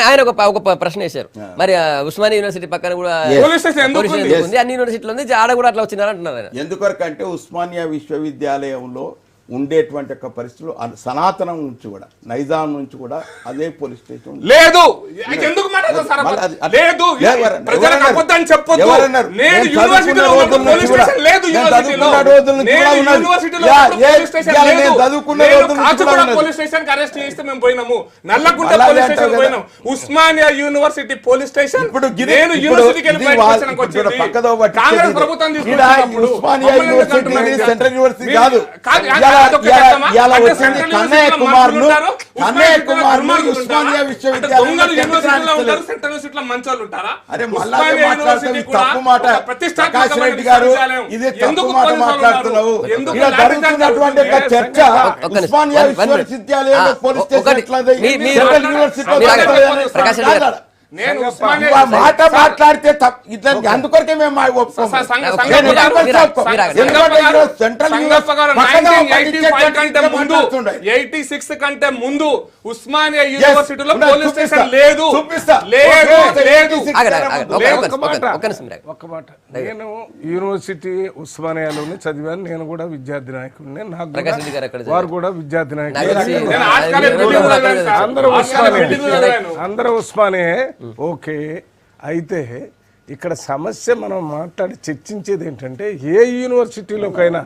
ఆయన ఒక ప్రశ్న వేశారు, మరి ఉస్మానియా యూనివర్సిటీ పక్కన కూడా ఉంది, అన్ని యూనివర్సిటీలు ఉంది, ఆడ కూడా అట్లా వచ్చినారు అంటున్నారు. ఎందుకొరకంటే ఉస్మానియా విశ్వవిద్యాలయంలో ఉండేటువంటి ఒక పరిస్థితులు సనాతనం నుంచి కూడా, నైజాం నుంచి కూడా అదే పోలీస్ స్టేషన్ లేదు. Osmania university police station central university కాదు. కన్నయ్య కుమార్లు ఉస్మానియా విశ్వవిద్యాలయం ప్రకాష్ రెడ్డి గారు ఇది తప్పు మాట మాట్లాడుతున్నావు. జరుగుతున్నటువంటి చర్చ ఉస్మానియా విశ్వవిద్యాలయం పోలీస్ స్టేషన్ నేను ఉస్మానియా ఆ మాట మాట్లాడితే ఇట్లా అందుకొరకే మేము ఒప్పుకోము. సెంట్రల్ సంగప్ప గారు 1985 కంటే ముందు 86 కంటే ముందు ఉస్మానియా యూనివర్సిటీలో పోలీస్ స్టేషన్ లేదు. ఒక్క మాట, నేను యూనివర్సిటీ ఉస్మానియాలోనే చదివాను, నేను కూడా విద్యార్థి నాయకుడిని, నాకు వారు కూడా విద్యార్థి నాయకుడు, అందరూ ఉస్మానియా. ఓకే, అయితే ఇక్కడ సమస్య మనం మాట్లాడి చర్చించేది ఏంటంటే ఏ యూనివర్సిటీలోకైనా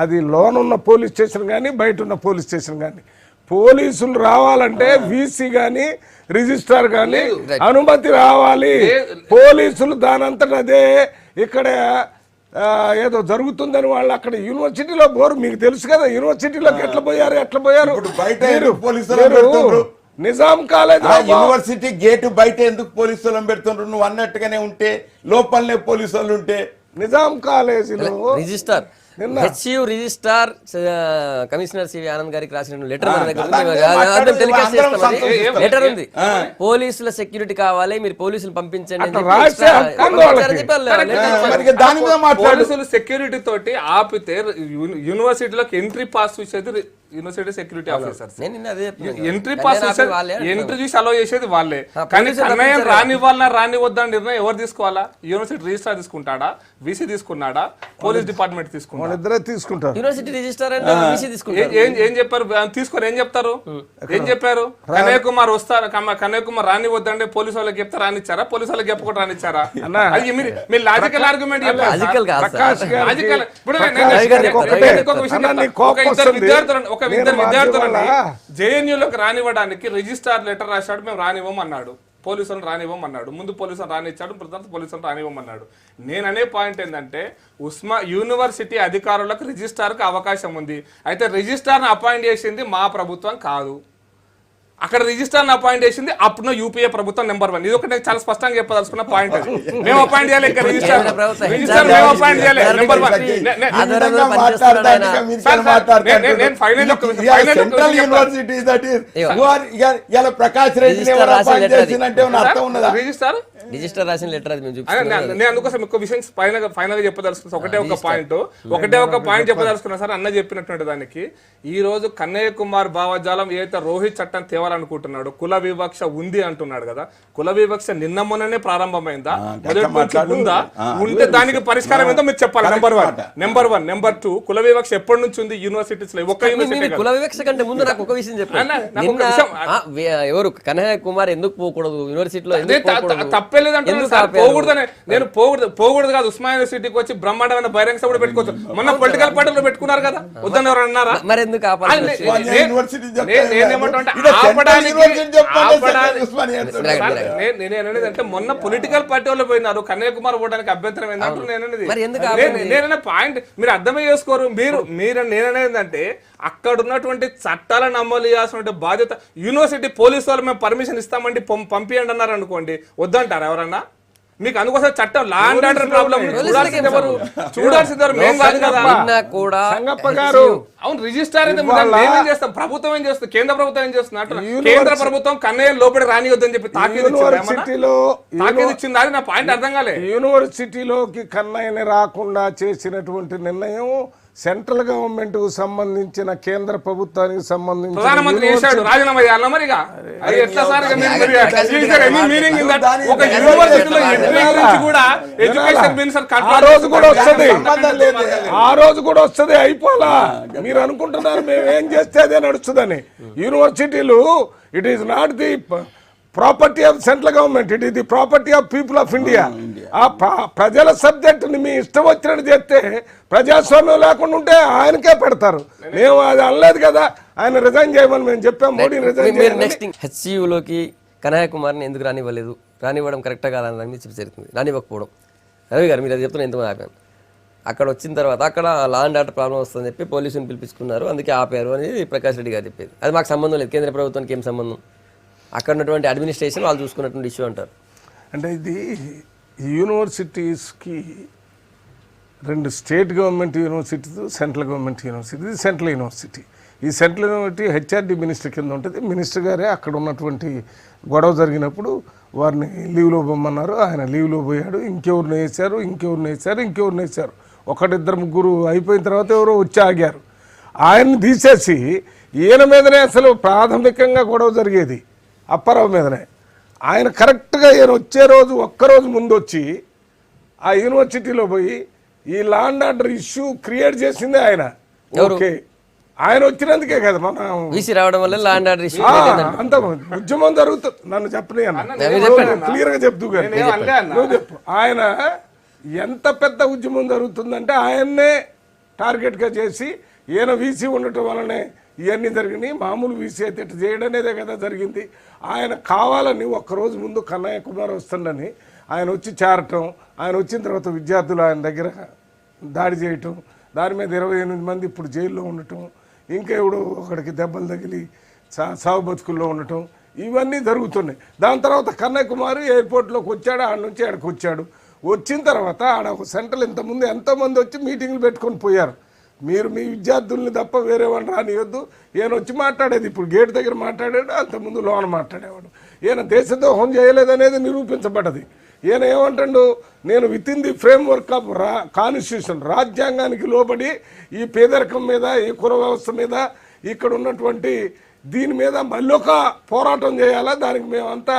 అది లోన్ ఉన్న పోలీస్ స్టేషన్ కానీ బయట ఉన్న పోలీస్ స్టేషన్ కానీ పోలీసులు రావాలంటే వీసీ కానీ రిజిస్ట్రార్ కానీ అనుమతి రావాలి. పోలీసులు దానంతట అదే ఇక్కడ ఏదో జరుగుతుందని వాళ్ళు అక్కడ యూనివర్సిటీలో పోరు. మీకు తెలుసు కదా యూనివర్సిటీలోకి ఎట్లా పోయారు. నిజాం కాలేజ్ యూనివర్సిటీ గేటు బయట ఎందుకు పోలీసు వాళ్ళని పెడుతుండ్రు? నువ్వు అన్నట్టుగానే ఉంటే లోపలనే పోలీసు వాళ్ళు ఉంటే. నిజాం కాలేజీలో registrar HCU registrar commissioner CV Anand గారికి రాసిన లెటర్ మన దగ్గర లెటర్ ఉంది. పోలీసుల సెక్యూరిటీ కావాలి, మీరు పోలీసులు పంపించండి. పోలీసులు సెక్యూరిటీ తోటి ఆపితే యూనివర్సిటీలోకి ఎంట్రీ పాస్ చూసేది university security officers. Entry pass entry చూసి అలో చేసేది వాళ్ళే. కానీ కన్నయ్య రానివద్దని నిర్ణయం ఎవరు తీసుకోవాలా? యూనివర్సిటీ రిజిస్ట్రార్ తీసుకుంటాడా, వీసీ తీసుకున్నాడా, పోలీస్ డిపార్ట్మెంట్ తీసుకున్నాడా? తీసుకుంటారు. యూనివర్సిటీ రిజిస్ట్రార్ ఏం చెప్పారు? తీసుకొని ఏం చెప్తారు? ఏం చెప్పారు? కన్నయ్య కుమార్ వస్తారు, కన్నయ్య కుమార్ రానివద్దంటే పోలీసు వాళ్ళకి చెప్తే రానిచ్చారా? పోలీసు వాళ్ళకి చెప్పకుండా రానిచ్చారా? మీరు లాజికల్ ఆర్గ్యుమెంట్ ఒక ఇద్దరు విద్యార్థులని జేఎన్యూలోకి రానివ్వడానికి రిజిస్టార్ లెటర్ రాశాడు, మేము రానివ్వమన్నాడు. పోలీసులను రానివ్వమన్నాడు. ముందు పోలీసులను రానిచ్చాడు, ప్రధాన పోలీసులను రానివ్వమన్నాడు. నేననే పాయింట్ ఏంటంటే యూనివర్సిటీ అధికారులకు రిజిస్ట్రార్కి అవకాశం ఉంది. అయితే రిజిస్ట్రార్ని అపాయింట్ చేసింది మా ప్రభుత్వం కాదు, అక్కడ రిజిస్ట్రార్ని అపాయింట్ చేసింది అప్పుడు యూపీఏ ప్రభుత్వం నెంబర్ 1. ఇది ఒకటి చాలా స్పష్టంగా చెప్పదలుచుకున్న పాయింట్. మేము అపాయింట్ చేయాలి, ఇంకా రిజిస్ట్రార్ మేము అపాయింట్ చేయాలి నెంబర్ 1. ప్రకాష్ రెడ్డి రిజిస్టర్ రాసిన లెటర్ అది నేను అందుకోసం ఇంకో విషయం ఫైనల్ గా చెప్పదలుచుకున్నా. ఒకటే ఒక పాయింట్ చెప్పదలుచుకున్నా సార్. అన్న చెప్పినటువంటి దానికి ఈ రోజు కన్నయ్య కుమార్ భావజాలం ఏదైతే రోహిత్ చట్టం తేవాలనుకుంటున్నాడు, కుల వివక్ష ఉంది అంటున్నాడు కదా. కుల వివక్ష నిన్న మొన్ననే ప్రారంభమైందా, ఉందా? ఉంటే దానికి పరిష్కారం ఏంటో మీరు చెప్పాలి. Number one. నెంబర్ 2, కుల వివక్ష ఎప్పటి నుంచి ఉంది యూనివర్సిటీస్ లో? ఒక్క యూనివర్సిటీ కుల వివక్ష కంటే ముందు నాకు ఒక విషయం చెప్పండి. ఎవరు కన్నయ్య కుమార్ ఎందుకు పోకూడదు యూనివర్సిటీలో? తప్పేలేదంటే నేను పోకూడదు కాదు. ఉస్మానియా యూనివర్సిటీకి వచ్చి బ్రహ్మాండమైన బహిరంగ సభ పెట్టుకోవచ్చు. మొన్న పొలిటికల్ పార్టీలో పెట్టుకున్నారు కదా, వద్దని ఎవరు అన్నారా? మరి ఎందుకు నేనేనంటే మొన్న పొలిటికల్ పార్టీ వాళ్ళు పోయినారు, కన్నయ్య కుమార్ పోవడానికి అభ్యంతరం ఏంటంటే నేననే పాయింట్ మీరు అర్థమే చేసుకోరు. నేననేదంటే అక్కడ ఉన్నటువంటి చట్టాలను అమలు చేయాల్సిన బాధ్యత యూనివర్సిటీ పోలీసు వాళ్ళు మేము పర్మిషన్ ఇస్తామండి పంపియండి అన్నారు అనుకోండి, వద్దంటారు ఎవరన్నా? మీకు అందుకోసం చట్టం లా అండ్ ఆర్డర్ ప్రాబ్లం చూడాల్సింది ఎవరు మేము కాదు కదా. అవును, రిజిస్టార్ అయితే మేమేం చేస్తాం, ప్రభుత్వం ఏం చేస్తుంది, కేంద్ర ప్రభుత్వం ఏం చేస్తుంది అంటే కేంద్ర ప్రభుత్వం కన్నయ్య లోపలి రానివద్దని చెప్పి తాకీదు ఇచ్చింది. అది నా పాయింట్ అర్థం కాలే. యూనివర్సిటీలోకి కన్నయ్యని రాకుండా చేసినటువంటి నిర్ణయం సెంట్రల్ గవర్నమెంట్ కు సంబంధించిన కేంద్ర ప్రభుత్వానికి సంబంధించి ప్రధానమంత్రి చేశాడు, రాజీనామా చేయాలి. మరి ఎట్లా సార్ ఒక యూనివర్సిటీలో కూడా ఎడ్యుకేషన్ మినిస్టర్ ఆ రోజు కూడా వస్తుంది అయిపోలా. మీరు అనుకుంటున్నారు మేము ఏం చేస్తే అదే నడుస్తుందని. యూనివర్సిటీలు it is not the property of central government, it is the property of people of India. ఆ ప్రజల సబ్జెక్టుని మీ ఇష్టం వచ్చినట్టు చేస్తే ప్రజాస్వామ్యం లేకుండా ఉంటే ఆయనకే పెడతారు. మేము అది అనలేదు కదా, ఆయన రిజైన్ చేయమని మేము చెప్పాం, మోడీని రిజైన్ చేయమని. నెక్స్ట్ హెచ్సియులోకి కన్నయ్య కుమార్ని ఎందుకు రానివ్వలేదు, రానివ్వడం కరెక్ట్ కాదని చెప్పి జరుగుతుంది, రానివ్వకపోవడం. రవి గారు మీరు అది చెప్తున్నా ఎంతమంది ఆపాను. అక్కడ వచ్చిన తర్వాత అక్కడ లా అండ్ ఆర్డర్ ప్రాబ్లం వస్తుందని చెప్పి పోలీసుని పిలిపించుకున్నారు, అందుకే ఆపారు అనేది ప్రకాష్ రెడ్డి గారు చెప్పేది. అది మాకు సంబంధం లేదు, కేంద్ర ప్రభుత్వానికి ఏం సంబంధం? అక్కడ ఉన్నటువంటి అడ్మినిస్ట్రేషన్ వాళ్ళు చూసుకున్నటువంటి ఇష్యూ అంటారు. అంటే ఇది యూనివర్సిటీస్కి 2 state government universities, central government university. ఇది సెంట్రల్ యూనివర్సిటీ. ఈ సెంట్రల్ యూనివర్సిటీ హెచ్ఆర్డి మినిస్టర్ కింద ఉంటుంది. మినిస్టర్ గారే అక్కడ ఉన్నటువంటి గొడవ జరిగినప్పుడు వారిని లీవ్లో పోమన్నారు. ఆయన లీవ్లో పోయాడు. ఇంకెవరిని వేశారు. ఒకటిద్దరు ముగ్గురు అయిపోయిన తర్వాత ఎవరో వచ్చి ఆగారు. ఆయన్ని తీసేసి ఈయన మీదనే అసలు ప్రాథమికంగా గొడవ జరిగేది, అప్పారావు మీదనే. ఆయన కరెక్ట్గా ఈయన వచ్చే రోజు ఒక్కరోజు ముందు వచ్చి ఆ యూనివర్సిటీలో పోయి ఈ law and order issue create చేసిందే ఆయన. ఓకే, ఆయన వచ్చినందుకే కదా మనం వీసీ రావడం వల్ల లా అండ్ ఆర్డర్ ఇష్యూ అంత ఉద్యమం జరుగుతుంది. నన్ను చెప్పని క్లియర్ గా చెప్తూ నువ్వు చెప్పు. ఆయన ఎంత పెద్ద ఉద్యమం జరుగుతుందంటే ఆయన్నే టార్గెట్గా చేసి ఈయన వీసీ ఉండటం వల్లనే ఇవన్నీ జరిగినాయి. మామూలు వీసీ అయితే ఇట్లా చేయడం అనేదే కదా జరిగింది. ఆయన కావాలని ఒక్కరోజు ముందు కన్నయ్య కుమార్ వస్తుండని ఆయన వచ్చి చేరటం, ఆయన వచ్చిన తర్వాత విద్యార్థులు ఆయన దగ్గర దాడి చేయటం, దాని మీద 28 మంది ఇప్పుడు జైల్లో ఉండటం, ఇంకా ఎవడో ఒకడికి దెబ్బలు తగిలి సాగు బతుకుల్లో ఉండటం, ఇవన్నీ జరుగుతున్నాయి. దాని తర్వాత కన్నయ్య కుమార్ ఎయిర్పోర్ట్లోకి వచ్చాడు, ఆడ నుంచి ఆడకు వచ్చాడు. వచ్చిన తర్వాత ఆడ ఒక సెంటర్లు ఇంతకుముందు ఎంతోమంది వచ్చి మీటింగ్లు పెట్టుకొని పోయారు. మీరు మీ విద్యార్థుల్ని తప్ప వేరే వాళ్ళని రానియొద్దు. ఈయన వచ్చి మాట్లాడేది ఇప్పుడు గేట్ దగ్గర మాట్లాడాడు, అంతకుముందు లోన మాట్లాడేవాడు. ఈయన దేశద్రోహం చేయలేదనేది నిరూపించబడ్డది. ఈయన ఏమంటాడు, నేను with in the frame work of constitution, రాజ్యాంగానికి లోబడి ఈ పేదరికం మీద, ఈ కుల వ్యవస్థ మీద, ఇక్కడ ఉన్నటువంటి దీని మీద మళ్ళీ ఒక పోరాటం చేయాలా, దానికి మేమంతా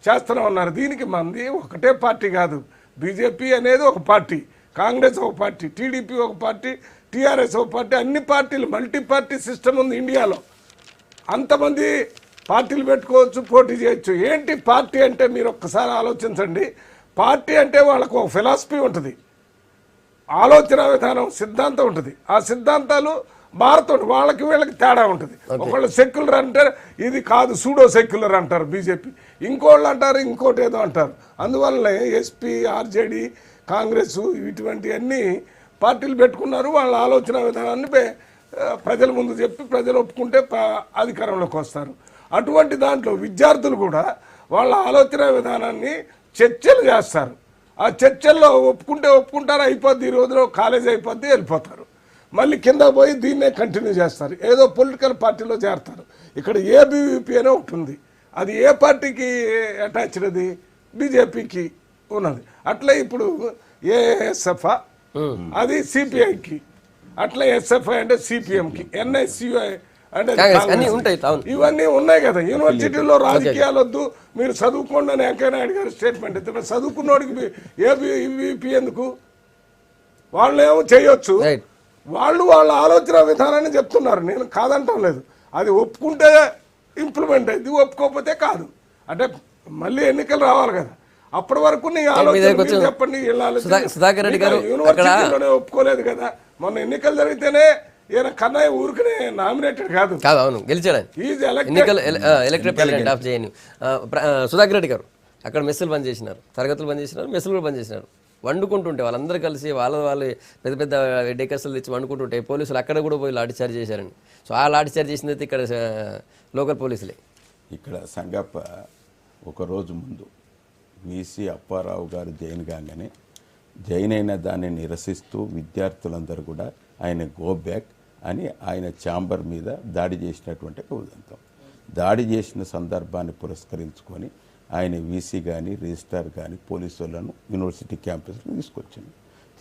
చేస్తున్నాం అన్నారు. దీనికి మంది ఒకటే పార్టీ కాదు. బీజేపీ అనేది ఒక పార్టీ, కాంగ్రెస్ ఒక పార్టీ, టీడీపీ ఒక పార్టీ, టీఆర్ఎస్ ఒక పార్టీ, అన్ని పార్టీలు, మల్టీ పార్టీ సిస్టమ్ ఉంది ఇండియాలో. అంతమంది పార్టీలు పెట్టుకోవచ్చు, పోటీ చేయొచ్చు. ఏంటి పార్టీ అంటే మీరు ఒక్కసారి ఆలోచించండి. పార్టీ అంటే వాళ్ళకు ఒక ఫిలాసఫీ ఉంటుంది, ఆలోచన విధానం, సిద్ధాంతం ఉంటుంది. ఆ సిద్ధాంతాలు మారుతుంది, వాళ్ళకి వీళ్ళకి తేడా ఉంటుంది. ఒకళ్ళు సెక్యులర్ అంటారు, ఇది కాదు సూడో సెక్యులర్ అంటారు బీజేపీ, ఇంకోళ్ళు అంటారు ఇంకోటి ఏదో అంటారు. అందువల్లనే ఎస్పీ, ఆర్జేడీ, కాంగ్రెస్ ఇటువంటివన్నీ పార్టీలు పెట్టుకున్నారు. వాళ్ళ ఆలోచన విధానాన్ని ప్రజల ముందు చెప్పి ప్రజలు ఒప్పుకుంటే అధికారంలోకి వస్తారు. అటువంటి దాంట్లో విద్యార్థులు కూడా వాళ్ళ ఆలోచన విధానాన్ని చర్చలు చేస్తారు. ఆ చర్చల్లో ఒప్పుకుంటారు, అయిపోద్ది, ఈ రోజులో కాలేజ్ అయిపోద్ది, వెళ్ళిపోతారు. మళ్ళీ కింద పోయి దీన్నే కంటిన్యూ చేస్తారు, ఏదో పొలిటికల్ పార్టీలో చేరతారు. ఇక్కడ ఏబీవీపీ అనే ఒకటి ఉంది, అది ఏ పార్టీకి అటాచ్డ్, అది బీజేపీకి ఉన్నది. అట్లా ఇప్పుడు ఏఎస్ఎఫ్ అది సిపిఐకి, అట్లా ఎస్ఎఫ్ఐ అంటే సిపిఎంకి, ఎన్ఐసిఐ అంటే ఇవన్నీ ఉన్నాయి కదా. యూనివర్సిటీలో రాజకీయాలు వద్దు, మీరు చదువుకోండి అని వెంకయ్య నాయుడు గారు స్టేట్మెంట్ ఇస్తే చదువుకున్నోడికి ఏబీవీపీ ఎందుకు? వాళ్ళు ఏమో చేయొచ్చు, వాళ్ళు వాళ్ళ ఆలోచన విధానాన్ని చెప్తున్నారు, నేను కాదంటాం లేదు. అది ఒప్పుకుంటే ఇంప్లిమెంట్ అయింది, ఒప్పుకోకపోతే కాదు. అంటే మళ్ళీ ఎన్నికలు రావాలి కదా, అప్పటి వరకు నీ ఆలోచన చెప్పండి. యూనివర్సిటీలోనే ఒప్పుకోలేదు కదా, మొన్న ఎన్నికలు జరిగితేనే ఈయన కన్నయ్య ఊరికనే నామినేటెడ్ కాదు. అవును, గెలిచాడు elected president of JNU. Sudhakar Reddy గారు అక్కడ మెస్సులు బంద్ చేసినారు, తరగతులు బంద్ చేసినారు, మెస్సులు కూడా బంద్ చేసినారు. వండుకుంటుంటే వాళ్ళందరూ కలిసి వాళ్ళు పెద్ద పెద్ద డేకర్స్లు తెచ్చి వండుకుంటుంటే పోలీసులు అక్కడ కూడా పోయి లాఠీ చార్జ్ చేశారండి. సో ఆ లాఠీ చార్జ్ చేసింది అయితే ఇక్కడ లోకల్ పోలీసులే. ఇక్కడ సంగప్ప ఒకరోజు ముందు వీసీ అప్పారావు గారు జైన్ కాగానే జైన్ అయిన దాన్ని నిరసిస్తూ విద్యార్థులందరూ కూడా ఆయన గో బ్యాక్ అని ఆయన ఛాంబర్ మీద దాడి చేసినటువంటి ఒక ఉదంతం. దాడి చేసిన సందర్భాన్ని పురస్కరించుకొని ఆయన వీసీ కానీ రిజిస్ట్రార్ కానీ పోలీసు వాళ్ళను యూనివర్సిటీ క్యాంపస్లో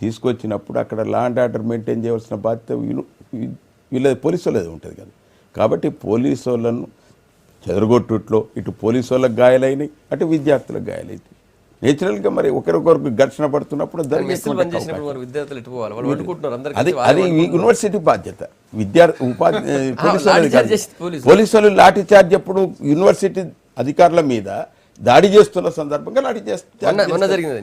తీసుకొచ్చినప్పుడు అక్కడ లా అండ్ ఆర్డర్ మెయింటైన్ చేయవలసిన బాధ్యత వీళ్ళ పోలీసు వాళ్ళది ఉంటుంది కదా. కాబట్టి పోలీసు వాళ్ళను చెదరగొట్టుట్లో ఇటు పోలీసు వాళ్ళకి గాయాలైనాయి, అటు విద్యార్థులకు గాయాలైనాయి. నేచురల్గా మరి ఒకరికొకరికి ఘర్షణ పడుతున్నప్పుడు అది యూనివర్సిటీ బాధ్యత. పోలీసు వాళ్ళు లాఠీ చార్జ్ ఎప్పుడు యూనివర్సిటీ అధికారుల మీద దాడి చేస్తున్న సందర్భంగా లాఠీ మొన్న జరిగింది.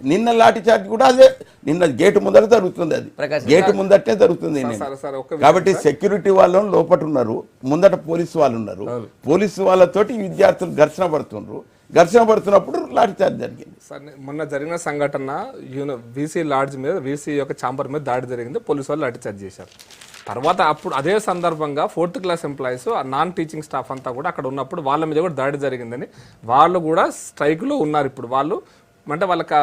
నిన్న లాఠీ చార్జ్ కూడా అదే, నిన్న గేటు ముందర జరుగుతుంది, అది గేటు ముందటే జరుగుతుంది. కాబట్టి సెక్యూరిటీ వాళ్ళు లోపల ఉన్నారు, ముందట పోలీసు వాళ్ళు ఉన్నారు, పోలీసు వాళ్ళతోటి విద్యార్థులు ఘర్షణ పడుతున్నప్పుడు లాఠీ చార్జ్ జరిగింది. మొన్న జరిగిన సంఘటన వీసీ లాడ్జ్ మీద, వీసీ యొక్క ఛాంబర్ మీద దాడి జరిగింది, పోలీసు వాళ్ళు లాఠీ చార్జ్ చేశారు. తర్వాత అప్పుడు అదే సందర్భంగా 4th class employees, non teaching staff అంతా కూడా అక్కడ ఉన్నప్పుడు వాళ్ళ మీద కూడా దాడి జరిగిందని వాళ్ళు కూడా స్ట్రైక్లో ఉన్నారు. ఇప్పుడు వాళ్ళు అంటే వాళ్ళకి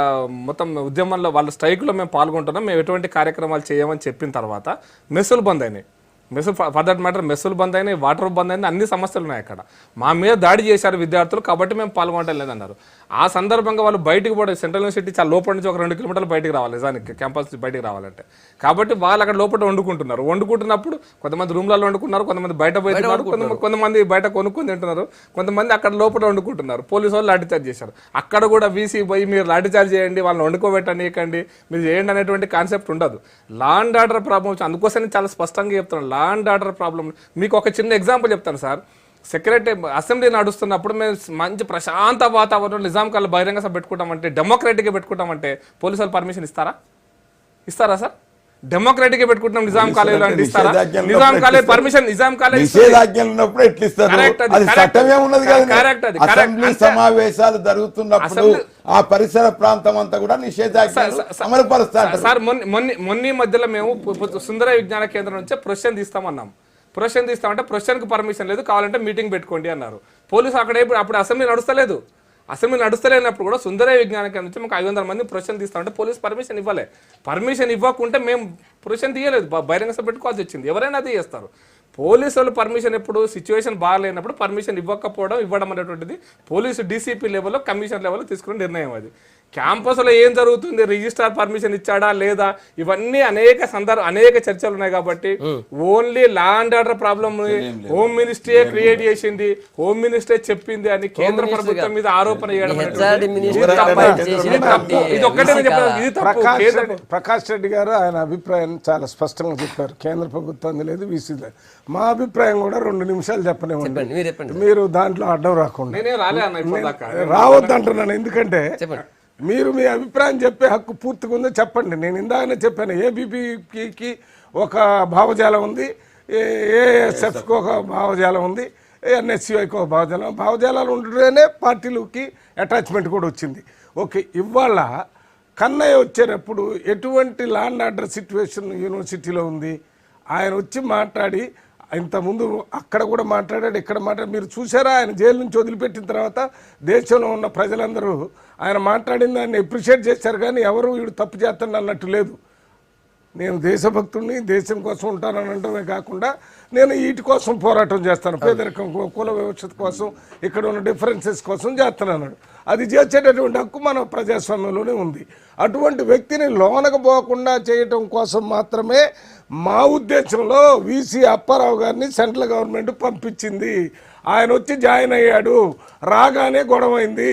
మొత్తం ఉద్యమంలో వాళ్ళ స్ట్రైక్లో మేము పాల్గొంటున్నాం, మేము ఎటువంటి కార్యక్రమాలు చేయమని చెప్పిన తర్వాత మెస్సులు బంద్ అయినాయి. మెస్సులు ఫర్ దట్ మ్యాటర్ మెస్సులు బంద్ అయినాయి, వాటర్ బంద్ అయినాయి, అన్ని సమస్యలు ఉన్నాయి అక్కడ. మా మీద దాడి చేశారు విద్యార్థులు కాబట్టి మేము పాల్గొనడం లేదన్నారు. ఆ సందర్భంగా వాళ్ళు బయటకు పోవడం, సెంట్రల్ యూనివర్సిటీ చాలా లోపల నుంచి ఒక 2 కిలోమీటర్లు బయటకు రావాలి నిజానికి, క్యాంపస్ బయటకు రావాలంటే. కాబట్టి వాళ్ళు అక్కడ లోపల వండుకుంటున్నప్పుడు కొంతమంది రూమ్లలో వండుకున్నారు, కొంతమంది బయట పోయినారు, కొంతమంది బయట కొనుక్కొని తింటున్నారు, కొంతమంది అక్కడ లోపల వండుకుంటున్నారు. పోలీసు వాళ్ళు లాఠీచార్జ్ చేశారు. అక్కడ కూడా వీసీ పోయి మీరు లాఠీచార్జ్ చేయండి, వాళ్ళని వండుకోబెట్టనీయకండి, మీరు చేయండి అనేటువంటి కాన్సెప్ట్ ఉండదు. లా అండ్ ఆర్డర్ ప్రాబ్లం అందుకోసమే చాలా స్పష్టంగా చెప్తున్నాను. లా అండ్ ఆర్డర్ ప్రాబ్లం మీకు ఒక చిన్న ఎగ్జాంపుల్ చెప్తాను సార్. సెక్రటరీ అసెంబ్లీ నడుస్తున్నప్పుడు మేము మంచి ప్రశాంత వాతావరణంలో నిజాం కాలేజ్ బహిరంగ సభ పెట్టుకుంటామంటే, డెమోక్రటిక్గా పెట్టుకుంటామంటే పోలీసు వాళ్ళు పర్మిషన్ ఇస్తారా సార్? డెమోక్రటిక్గా పెట్టుకుంటాం నిజాం కాలేజ్ అంటే ఇస్తారా? Nizam college permission, Nizam college సమావేశాలు జరుగుతున్నప్పుడు ఆ పరిసర ప్రాంతం అంతా కూడా నిషేధాజ్ఞలు అమలు పరుస్తారు సార్. మొన్న మధ్యలో మేము సుందర విజ్ఞాన కేంద్రం నుంచి ప్రొసెషన్ తీస్తామన్నాం. ప్రొసెషన్ తీస్తామంటే ప్రొసెషన్కి పర్మిషన్ లేదు, కావాలంటే మీటింగ్ పెట్టుకోండి అన్నారు. పోలీసు అప్పుడు అసెంబ్లీ నడుస్తలేదు. అసెంబ్లీ నడుస్తలేనప్పుడు కూడా సుందర విజ్ఞాన కేంద్రం నుంచి మాకు 500 మంది ప్రొసెషన్ తీస్తామంటే పోలీసు పర్మిషన్ ఇవ్వలే. పర్మిషన్ ఇవ్వకుంటే మేము ప్రొసెషన్ తీయలేదు, బహిరంగ సభ పెట్టుకోవాల్సి వచ్చింది. ఎవరైనా అది చేస్తారు. పోలీసు వాళ్ళు పర్మిషన్ ఎప్పుడు సిచ్యువేషన్ బాగాలేనప్పుడు పర్మిషన్ ఇవ్వడం అనేటువంటిది పోలీసు డీసీపీ లెవెల్లో, కమిషన్ లెవెల్లో తీసుకునే నిర్ణయం. అది క్యాంపస్లో ఏం జరుగుతుంది, రిజిస్ట్రార్ పర్మిషన్ ఇచ్చాడా లేదా, ఇవన్నీ అనేక చర్చలు ఉన్నాయి. కాబట్టి only law and order problem home ministry create చేసింది, హోమ్ మినిస్ట్రీ చెప్పింది అని కేంద్ర ప్రభుత్వం మీద ఆరోపణ చేయడం ప్రకాష్ రెడ్డి గారు ఆయన అభిప్రాయం చాలా స్పష్టంగా చెప్పారు. కేంద్ర ప్రభుత్వం లేదు, వీసీ లేదు. మా అభిప్రాయం కూడా 2 నిమిషాలు చెప్పనివ్వండి, మీరు దాంట్లో అడ్డం రాకుండా. రావద్దు అంటున్నాను, ఎందుకంటే మీరు మీ అభిప్రాయం చెప్పే హక్కు పూర్తిగా ఉందో చెప్పండి. నేను ఇందాకనే చెప్పాను, ఏబీపీకి ఒక భావజాలం ఉంది, ఏఎస్ఎఫ్కి ఒక భావజాలం ఉంది, ఎన్ఎస్యుఐకి ఒక భావజాలాలు ఉంటేనే పార్టీలకి అటాచ్మెంట్ కూడా వచ్చింది. ఓకే, ఇవాళ కన్నయ్య వచ్చేటప్పుడు ఎటువంటి లా అండ్ ఆర్డర్ సిచ్యువేషన్ యూనివర్సిటీలో ఉంది? ఆయన వచ్చి మాట్లాడి, ఇంతకుముందు అక్కడ కూడా మాట్లాడాడు, ఇక్కడ మీరు చూసారా? ఆయన జైలు నుంచి వదిలిపెట్టిన తర్వాత దేశంలో ఉన్న ప్రజలందరూ ఆయన మాట్లాడిన దాన్ని అప్రిషియేట్ చేశారు, కానీ ఎవరు వీడు తప్పు చేస్తాను అన్నట్టు లేదు. నేను దేశభక్తుడిని, దేశం కోసం ఉంటానని అనడమే కాకుండా నేను వీటి కోసం పోరాటం చేస్తాను, పేదరికం, కుల వ్యవస్థ కోసం, ఇక్కడ ఉన్న డిఫరెన్సెస్ కోసం చేస్తాను. అది చేసేటటువంటి హక్కు మన ప్రజాస్వామ్యంలోనే ఉంది. అటువంటి వ్యక్తిని లోనకు పోకుండా చేయటం కోసం మాత్రమే మా ఉద్దేశంలో వీసీ అప్పారావు గారిని సెంట్రల్ గవర్నమెంట్ పంపించింది. ఆయన వచ్చి జాయిన్ అయ్యాడు, రాగానే గొడవైంది.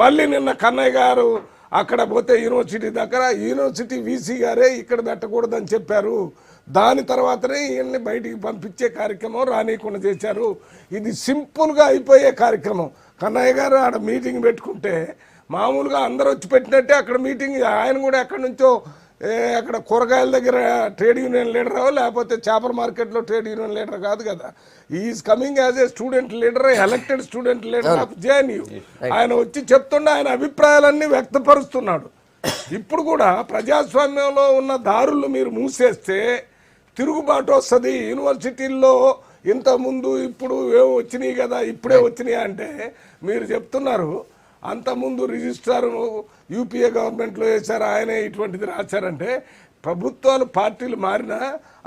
మళ్ళీ నిన్న కన్నయ్య గారు అక్కడ పోతే యూనివర్సిటీ దగ్గర యూనివర్సిటీ వీసీ గారే ఇక్కడ పెట్టకూడదని చెప్పారు. దాని తర్వాతనే ఈయన్ని బయటికి పంపించే కార్యక్రమం రానియకుండా చేశారు. ఇది సింపుల్గా అయిపోయే కార్యక్రమం. కన్నయ్య గారు ఆడ మీటింగ్ పెట్టుకుంటే మామూలుగా అందరూ వచ్చి పెట్టినట్టే అక్కడ మీటింగ్. ఆయన కూడా ఎక్కడి నుంచో అక్కడ కూరగాయల దగ్గర ట్రేడ్ యూనియన్ లీడరో లేకపోతే చేపల మార్కెట్లో ట్రేడ్ యూనియన్ లీడర్ కాదు కదా. Is coming as a student leader, elected student leader of JNU. ఆయన వచ్చి చెప్తుండే ఆయన అభిప్రాయాలన్నీ వ్యక్తపరుస్తున్నాడు. ఇప్పుడు కూడా ప్రజాస్వామ్యంలో ఉన్న దారులు మీరు మూసేస్తే తిరుగుబాటు వస్తుంది. యూనివర్సిటీల్లో ఇంతకుముందు ఇప్పుడు ఏమో వచ్చినాయి కదా, ఇప్పుడే వచ్చినాయి అంటే మీరు చెప్తున్నారు. అంతకుముందు రిజిస్ట్రార్ యూపీఏ గవర్నమెంట్లో వేశారు, ఆయనే ఇటువంటిది రాశారంటే ప్రభుత్వాలు పార్టీలు మారినా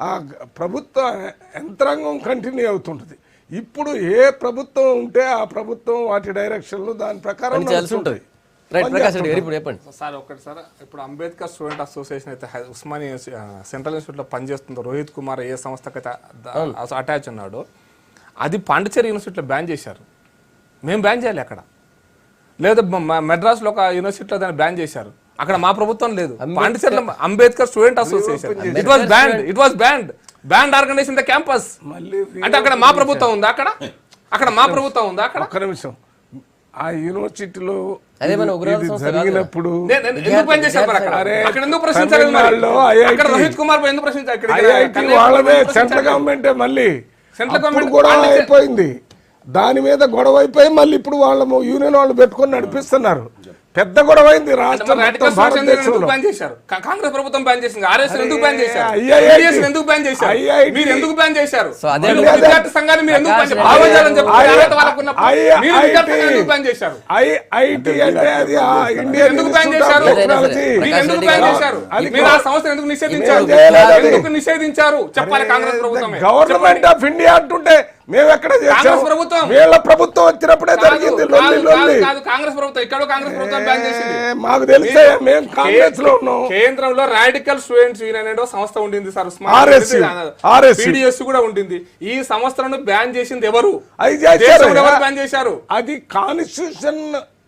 ఆ ప్రభుత్వ యంత్రాంగం కంటిన్యూ అవుతుంటుంది. ఇప్పుడు ఏ ప్రభుత్వం ఉంటే ఆ ప్రభుత్వం వాటి డైరెక్షన్లు దాని ప్రకారం ఉంటుంది. సార్ ఒకటి సార్, ఇప్పుడు అంబేద్కర్ స్టూడెంట్ అసోసియేషన్ అయితే ఉస్మానియా సెంట్రల్ ఇన్స్టిట్యూట్లో పనిచేస్తుందో రోహిత్ కుమార్ ఏ సంస్థకైతే అటాచ్ ఉన్నాడో అది పాండిచేరి యూనివర్సిటీలో బ్యాన్ చేశారు. మేము బ్యాన్ చేయాలి అక్కడ, లేదా మెడ్రాస్లో ఒక యూనివర్సిటీలో దాన్ని బ్యాన్ చేశారు. అక్కడ మా ప్రభుత్వం లేదు. పాండిచేరిలో Ambedkar student association it was banned organisation the campus. అంటే అక్కడ మా ప్రభుత్వం ఉందా? అక్కడ మా ప్రభుత్వం ఉందా? అక్కడ ఒక్క నిమిషం, ఆ యూనివర్సిటీలో జరిగినప్పుడు వాళ్ళదే సెంట్రల్ గవర్నమెంట్ మళ్ళీ గొడవ అయిపోయింది. దాని మీద గొడవ అయిపోయి మళ్ళీ ఇప్పుడు వాళ్ళ యూనియన్ వాళ్ళు పెట్టుకొని నడిపిస్తున్నారు. పెద్ద గొడవ అయింది రాష్ట్రం రాడికల్ మొత్తం స్టూడెంట్స్ ఎందుకు భారతదేశంలో. బ్యాన్ చేశారు? కాంగ్రెస్ ప్రభుత్వం బ్యాన్ చేసింది. ఆర్ఎస్ ఎందుకు బ్యాన్ చేశారు? IIT IIS ఎందుకు బ్యాన్ చేశారు? మీరు ఎందుకు బ్యాన్ చేశారు? సో అదే మీరు విద్యార్థి సంఘాన్ని మీరు ఎందుకు బ్యాన్ చేశారు? భావజాలం చెప్పి అర్హత వాళ్ళకు ఉన్నప్పుడు మీరు విద్యార్థి సంఘాన్ని ఎందుకు బ్యాన్ చేశారు? IIT అంటే అది ఇండియన్ ఎందుకు బ్యాన్ ఇన్స్టిట్యూట్ ఆఫ్ చేశారు? టెక్నాలజీ. మీరు ఎందుకు బ్యాన్ చేశారు? మీరు ఆ సంస్థను ఎందుకు నిషేధించారు? చేయలేదు. ఎందుకు నిషేధించారు చెప్పాలి కాంగ్రెస్ ప్రభుత్వమే. గవర్నమెంట్ ఆఫ్ ఇండియా అంటుంటే మేము ఎక్కడ చేసాం? కాంగ్రెస్ ప్రభుత్వం. వీళ్ళ ప్రభుత్వం వచ్చినప్పుడే జరిగింది లొల్లి లొల్లి. కాదు కాంగ్రెస్ ప్రభుత్వం ఇక్కడ కాంగ్రెస్ ప్రభుత్వం బ్యాన్ చేసింది. మాకు తెలిసే మేము కాంగ్రెస్ లో ఉన్నాం. కేంద్రంలో రాడికల్ స్టూడెంట్స్ యూనియన్ అనే సంస్థ ఉండింది సార్. RSU. PDS కూడా ఉంటుంది. ఈ సంస్థలను బ్యాన్ చేసింది ఎవరు? అది చేశారు. దేశంలో ఎవరు బ్యాన్ చేశారు? అది కాన్స్టిట్యూషన్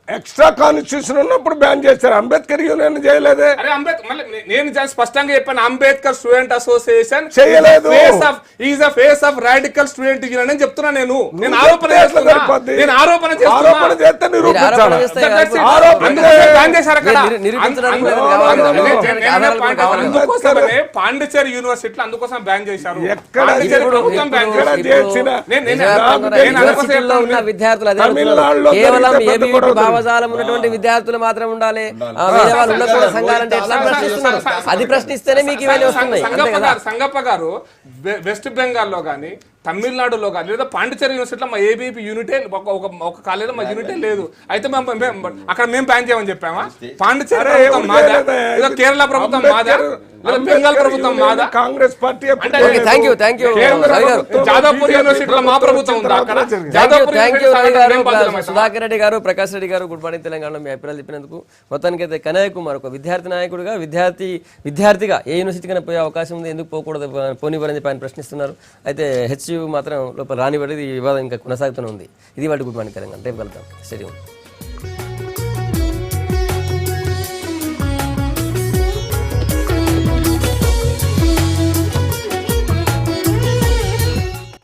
ఎక్స్ట్రా కాన్స్టిట్యూషన్ ఉన్నప్పుడు బ్యాన్ చేశారు. అంబేద్కర్ యూనియన్ చేయలేదే. అరే అంబేద్కర్ మళ్ళీ నేను స్పష్టంగా చెప్పాను. అంబేద్కర్ స్టూడెంట్ అసోసియేషన్ చేయలేదు. Is a face of radical student union అని చెప్తున్నా. నేను ఆరోపణ ఎట్లా చేస్తున్నా. సరిపోద్ది? నేను ఆరోపణ ఆరోపణ చేస్తున్నా. చేస్తే నిరూపించాలి. ఆరోపణ చేస్తే That's it. ఆరోపణ అందుకోసం బ్యాన్ చేశారు అక్కడ. నిరూపించడానికి అందుకోసమే పాండిచేరి యూనివర్సిటీలో అందుకోసం బ్యాన్ చేశారు. ఎక్కడ పాండిచేరి ప్రభుత్వం బ్యాన్ ఎక్కడ చేసింది. చేసినా యూనివర్సిటీల్లో ఉన్న విద్యార్థులు అదే తమిళనాడులో కేవలం జరిగితే పెద్ద ఏబీవీపీ గొడవ. భావజాలం ఉన్నటువంటి విద్యార్థులు మాత్రం ఉండాలి, వేరే వాళ్ళు ఉండకూడదు సంఘాలంటే ఎట్లా ప్రశ్నిస్తున్నారు? అది ప్రశ్నిస్తేనే మీకు ఇవన్నీ వస్తున్నాయి. అంతే కదా? సంగప్ప గారు వెస్ట్ బెంగాల్లో గానీ తమిళనాడులో కానీ లేదా పాండిచేరి యూనివర్సిటీలో మా ఏబీపీ యూనిటే ఒక కాలేజీలో మా యూనిటే లేదు. అయితే అక్కడ మేము బ్యాన్ చేయమని చెప్పామా? పాండిచేరి ప్రభుత్వం మాదా? లేదా కేరళ ప్రభుత్వం మాదా? లేదా బెంగాల్ ప్రభుత్వం మాదా? Congress party thank you Jadavpur యూనివర్సిటీలో మా ప్రభుత్వం ఉందా? అక్కడ జాదవ్పూర్ సుధాకర్ రెడ్డి గారు, ప్రకాష్ రెడ్డి గారు, గుడ్ మార్నింగ్ తెలంగాణలో మీ అభిప్రాయాలు చెప్పినందుకు. మొత్తానికైతే కనయ్య కుమార్ ఒక విద్యార్థి నాయకుడిగా విద్యార్థిగా ఏ యూనివర్సిటీకైనా పోయే అవకాశం ఉంది, ఎందుకు పోకూడదు పోనివ్వరని చెప్పి ఆయన ప్రశ్నిస్తున్నారు. అయితే హెచ్యు మాత్రం లోపల రానివ్వడం, ఈ వివాదం ఇంకా కొనసాగుతూనే ఉంది. ఇది వాటి గుడ్ మార్నింగ్ తెలంగాణ. రేపు కలుద్దాం. స్టేడియం.